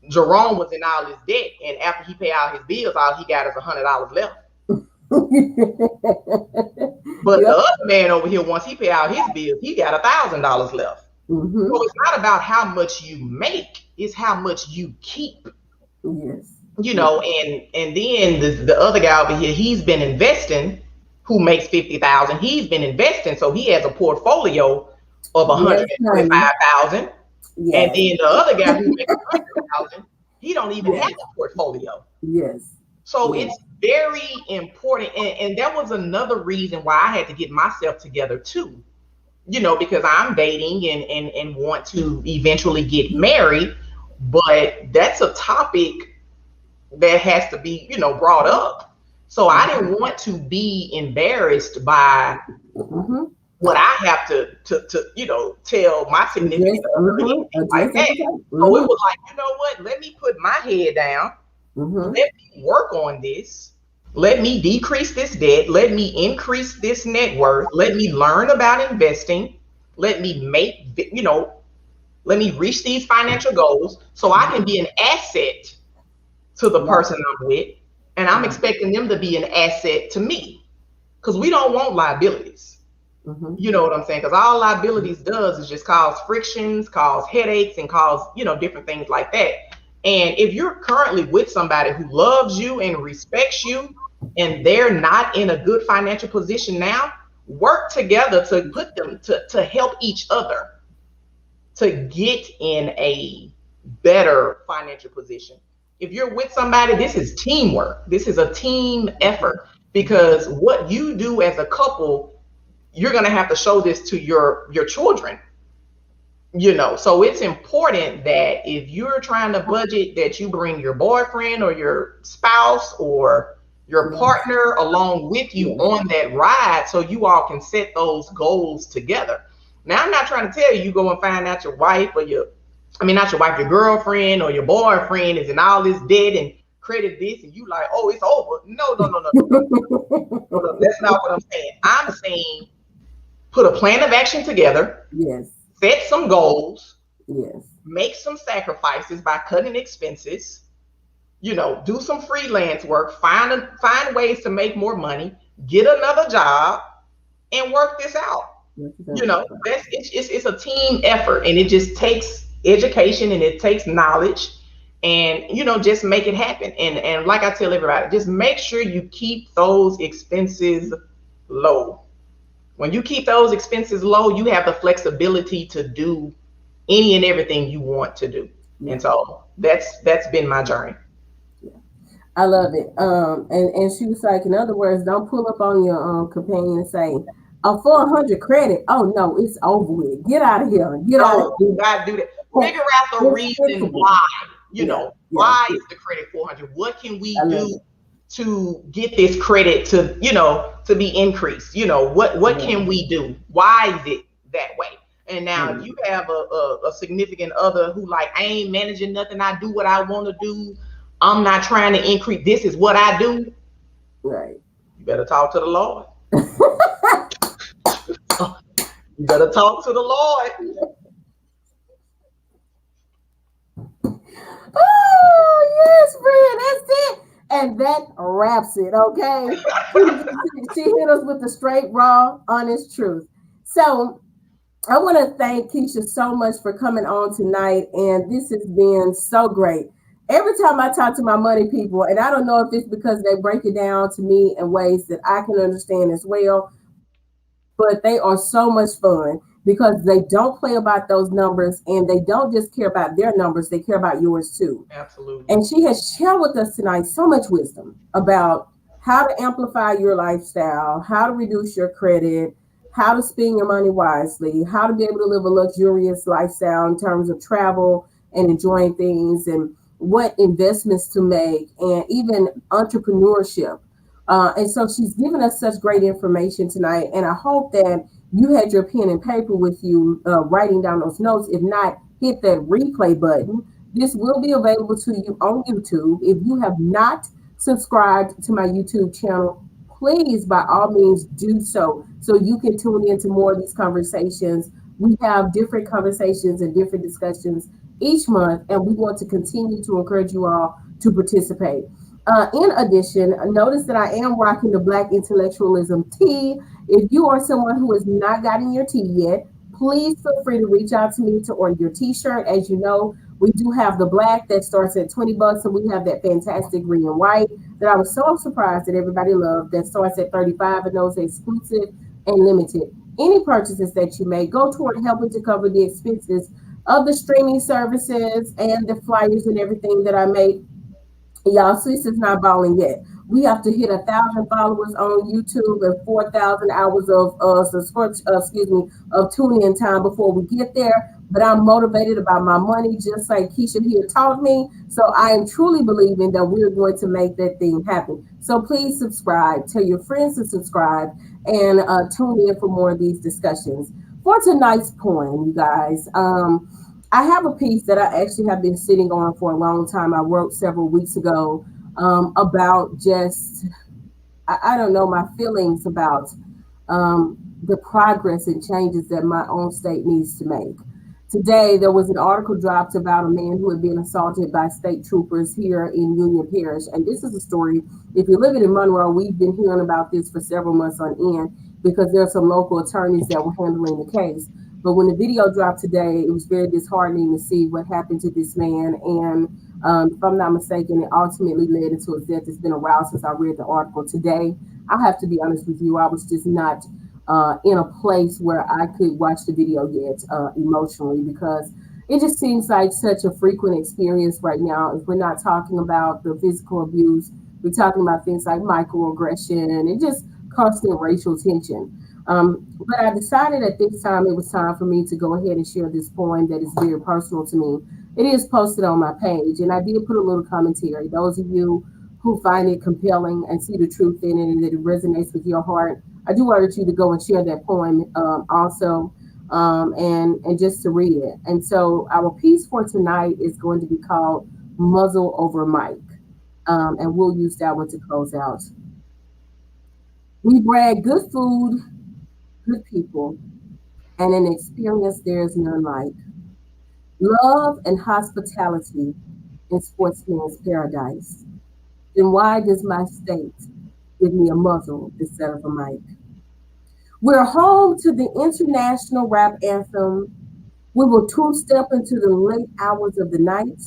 Jerome was in all his debt, and after he paid all his bills, all he got is $100 left. But the Yep. other man over here, once he paid out his bills, he got $1,000 left. Mm-hmm. So it's not about how much you make; it's how much you keep. Yes. You Yes. know, and then the other guy over here, he's been investing. Who makes 50,000? He's been investing, so he has a portfolio of one hundred Yes, and honey. twenty-five thousand. And Yes. then the other guy who makes 100,000, he don't even have Yes. a portfolio. Yes. So Yes. it's very important, and that was another reason why I had to get myself together too. Because I'm dating and want to eventually get married, but that's a topic that has to be, brought up. So I didn't want to be embarrassed by Mm-hmm. what I have to tell my significant Address. other or Mm-hmm. anything like Address at that. the time. So it Mm-hmm. was like, you know what? Let me put my head down. Mm-hmm. Let me work on this. Let me decrease this debt. Let me increase this net worth. Let me learn about investing. Let me let me reach these financial goals so I can be an asset to the Right. person I'm with. And I'm Right. expecting them to be an asset to me because we don't want liabilities. Mm-hmm. You know what I'm saying? Because all liabilities does is just cause frictions, cause headaches, and cause, different things like that. And if you're currently with somebody who loves you and respects you, and they're not in a good financial position now, work together to put them to help each other to get in a better financial position. If you're with somebody, this is teamwork. This is a team effort, because what you do as a couple, you're going to have to show this to your children. So it's important that if you're trying to budget, that you bring your boyfriend or your spouse or your Yes. partner along with you Yes. on that ride, so you all can set those goals together. Now, I'm not trying to tell you go and find out your wife or not your wife, your girlfriend or your boyfriend is in all this debt and credit this, and you like, oh, it's over. No, no, no, no, no, no. That's not what I'm saying. I'm saying put a plan of action together, Yes. set some goals, Yes. make some sacrifices by cutting expenses, do some freelance work, find ways to make more money, get another job, and work this out. It's a team effort, and it just takes education and it takes knowledge, and just make it happen. And like I tell everybody, just make sure you keep those expenses low. When you keep those expenses low, you have the flexibility to do any and everything you want to do. Yeah. And so that's been my journey. I love it. And she was like, in other words, don't pull up on your companion and say, "Oh, 400 credit. Oh no, it's over with. Get out of here. Get out of No, here." do not do that. Figure out the It's reason fixable. why. Yeah. Why Yeah. is the credit 400? What can we I love do it. to get this credit to be increased? What Yeah. can we do? Why is it that way? And now, Yeah. if you have a significant other who like, I ain't managing nothing, I do what I want to do, I'm not trying to increase, this is what I do, Right. you better talk to the Lord. You better talk to the Lord. Oh yes, friend, that's it. And that wraps it. Okay, she hit us with the straight, raw, honest truth. So I want to thank Keisha so much for coming on tonight, and this has been so great. Every time I talk to my money people, and I don't know if it's because they break it down to me in ways that I can understand as well, but they are so much fun because they don't play about those numbers, and they don't just care about their numbers, they care about yours too. Absolutely. And she has shared with us tonight so much wisdom about how to amplify your lifestyle, how to reduce your credit, how to spend your money wisely, how to be able to live a luxurious lifestyle in terms of travel and enjoying things, and what investments to make, and even entrepreneurship. And so she's given us such great information tonight. And I hope that you had your pen and paper with you, writing down those notes. If not, hit that replay button. This will be available to you on YouTube. If you have not subscribed to my YouTube channel, please, by all means, do so you can tune into more of these conversations. We have different conversations and different discussions each month, and we want to continue to encourage you all to participate. In addition, notice that I am rocking the Black Intellectualism tee. If you are someone who has not gotten your tee yet, please feel free to reach out to me to order your t-shirt. As you know, we do have the black that starts at $20, and we have that fantastic green and white that I was so surprised that everybody loved that starts at 35, and those are exclusive and limited. Any purchases that you make go toward helping to cover the expenses of the streaming services and the flyers and everything that I make. Y'all, sis is not balling yet. We have to hit 1,000 followers on YouTube and 4,000 hours of subscription, of tuning in time before we get there. But I'm motivated about my money, just like Keisha here taught me. So I am truly believing that we're going to make that thing happen. So please subscribe. Tell your friends to subscribe, and tune in for more of these discussions. For tonight's poem, you guys. I have a piece that I actually have been sitting on for a long time. I wrote several weeks ago, about just, I don't know, my feelings about the progress and changes that my own state needs to make. Today, there was an article dropped about a man who had been assaulted by state troopers here in Union Parish. And this is a story, if you're living in Monroe, we've been hearing about this for several months on end because there are some local attorneys that were handling the case. But when the video dropped today, it was very disheartening to see what happened to this man. And if I'm not mistaken, it ultimately led into his death. It's been a while since I read the article today. I have to be honest with you, I was just not in a place where I could watch the video yet emotionally, because it just seems like such a frequent experience right now. If we're not talking about the physical abuse, we're talking about things like microaggression and just constant racial tension. But I decided at this time it was time for me to go ahead and share this poem that is very personal to me. It is posted on my page, and I did put a little commentary. Those of you who find it compelling and see the truth in it and that it resonates with your heart, I do urge you to go and share that poem also, and just to read it. And so our piece for tonight is going to be called Muzzle Over Mic, and we'll use that one to close out. We brag good food, good people, and an experience there is none like. Love and hospitality in sportsman's paradise. Then why does my state give me a muzzle instead of a mic? We're home to the international rap anthem. We will two-step into the late hours of the night.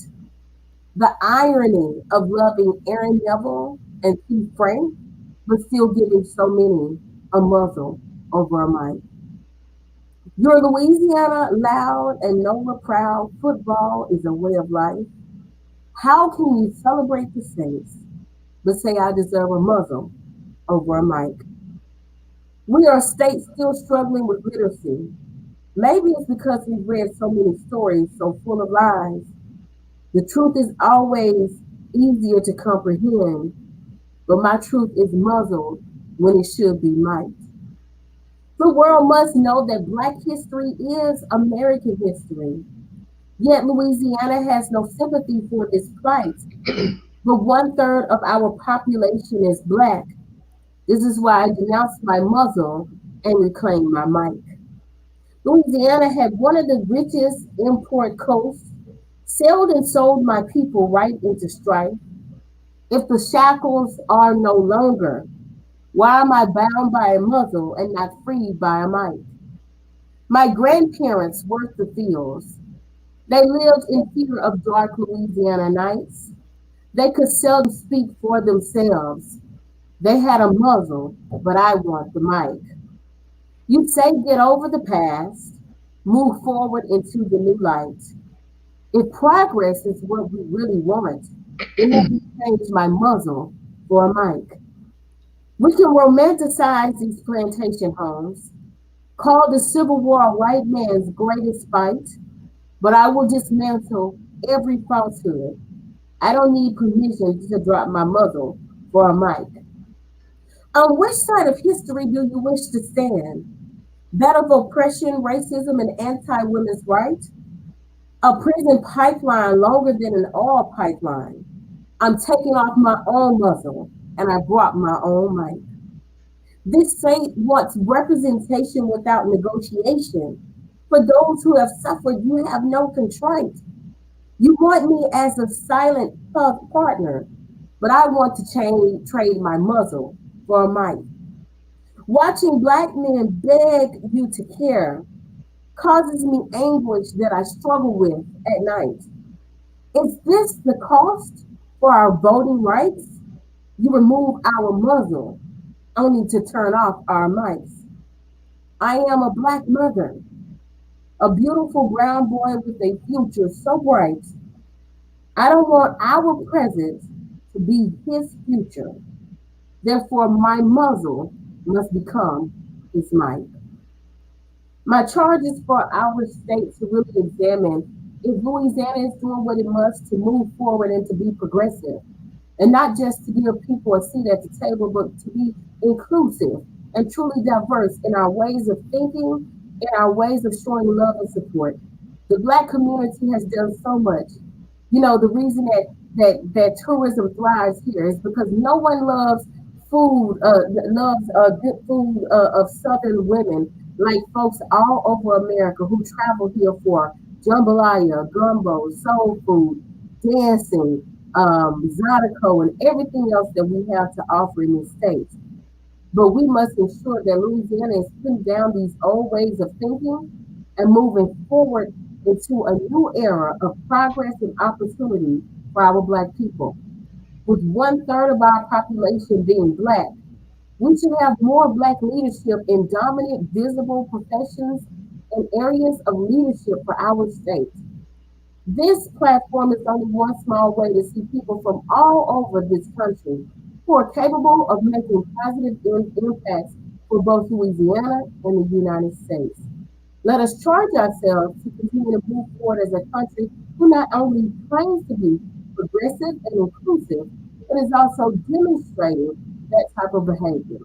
The irony of loving Aaron Neville and T. Frank, but still giving so many a muzzle over a mic. Your Louisiana loud and NOLA proud. Football is a way of life. How can you celebrate the Saints but say I deserve a muzzle over a mic? We are a state still struggling with literacy. Maybe it's because we've read so many stories so full of lies. The truth is always easier to comprehend, but my truth is muzzled when it should be might. The world must know that Black history is American history. Yet Louisiana has no sympathy for this plight. But one third of our population is Black. This is why I denounce my muzzle and reclaim my mic. Louisiana had one of the richest import coasts, sold and sold my people right into strife. If the shackles are no longer, why am I bound by a muzzle and not freed by a mic? My grandparents worked the fields. They lived in fear of dark Louisiana nights. They could seldom speak for themselves. They had a muzzle, but I want the mic. You say get over the past, move forward into the new light. If progress is what we really want, then let me change my muzzle for a mic. We can romanticize these plantation homes, call the Civil War a white man's greatest fight, but I will dismantle every falsehood. I don't need permission to drop my muzzle for a mic. On which side of history do you wish to stand? That of oppression, racism, and anti women's rights? A prison pipeline longer than an oil pipeline. I'm taking off my own muzzle and I brought my own mic. This saint wants representation without negotiation. For those who have suffered, you have no constraint. You want me as a silent partner, but I want to trade my muzzle for a mic. Watching Black men beg you to care causes me anguish that I struggle with at night. Is this the cost for our voting rights? You remove our muzzle only to turn off our mics. I am a Black mother, a beautiful brown boy with a future so bright. I don't want our present to be his future. Therefore, my muzzle must become his mic. My charge is for our state to really examine if Louisiana is doing what it must to move forward and to be progressive. And not just to give people a seat at the table, but to be inclusive and truly diverse in our ways of thinking, in our ways of showing love and support. The Black community has done so much. You know, the reason that tourism thrives here is because no one loves food, loves good food of Southern women like folks all over America who travel here for jambalaya, gumbo, soul food, dancing, Zydeco, and everything else that we have to offer in these states. But we must ensure that Louisiana is putting down these old ways of thinking and moving forward into a new era of progress and opportunity for our Black people. With one third of our population being Black, we should have more Black leadership in dominant, visible professions and areas of leadership for our state. This platform is only one small way to see people from all over this country who are capable of making positive impacts for both Louisiana and the United States. Let us charge ourselves to continue to move forward as a country who not only claims to be progressive and inclusive, but is also demonstrating that type of behavior.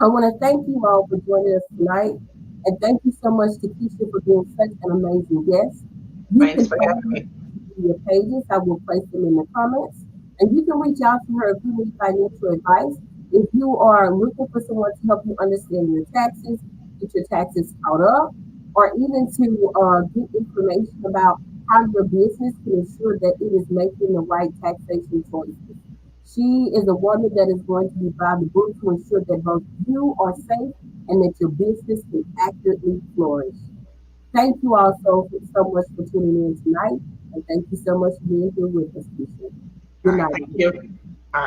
I want to thank you all for joining us tonight. And thank you so much to Keisha for being such an amazing guest. You Thanks can for follow having her me. on media pages. I will place them in the comments. And you can reach out to her if you need financial advice. If you are looking for someone to help you understand your taxes, get your taxes caught up, or even to get information about how your business can ensure that it is making the right taxation choices. She is a woman that is going to be by the book to ensure that both you are safe and that your business can accurately flourish. Thank you all so much for tuning in tonight. And thank you so much for being here with us, Keisha. All Good right, night, thank everyone. you.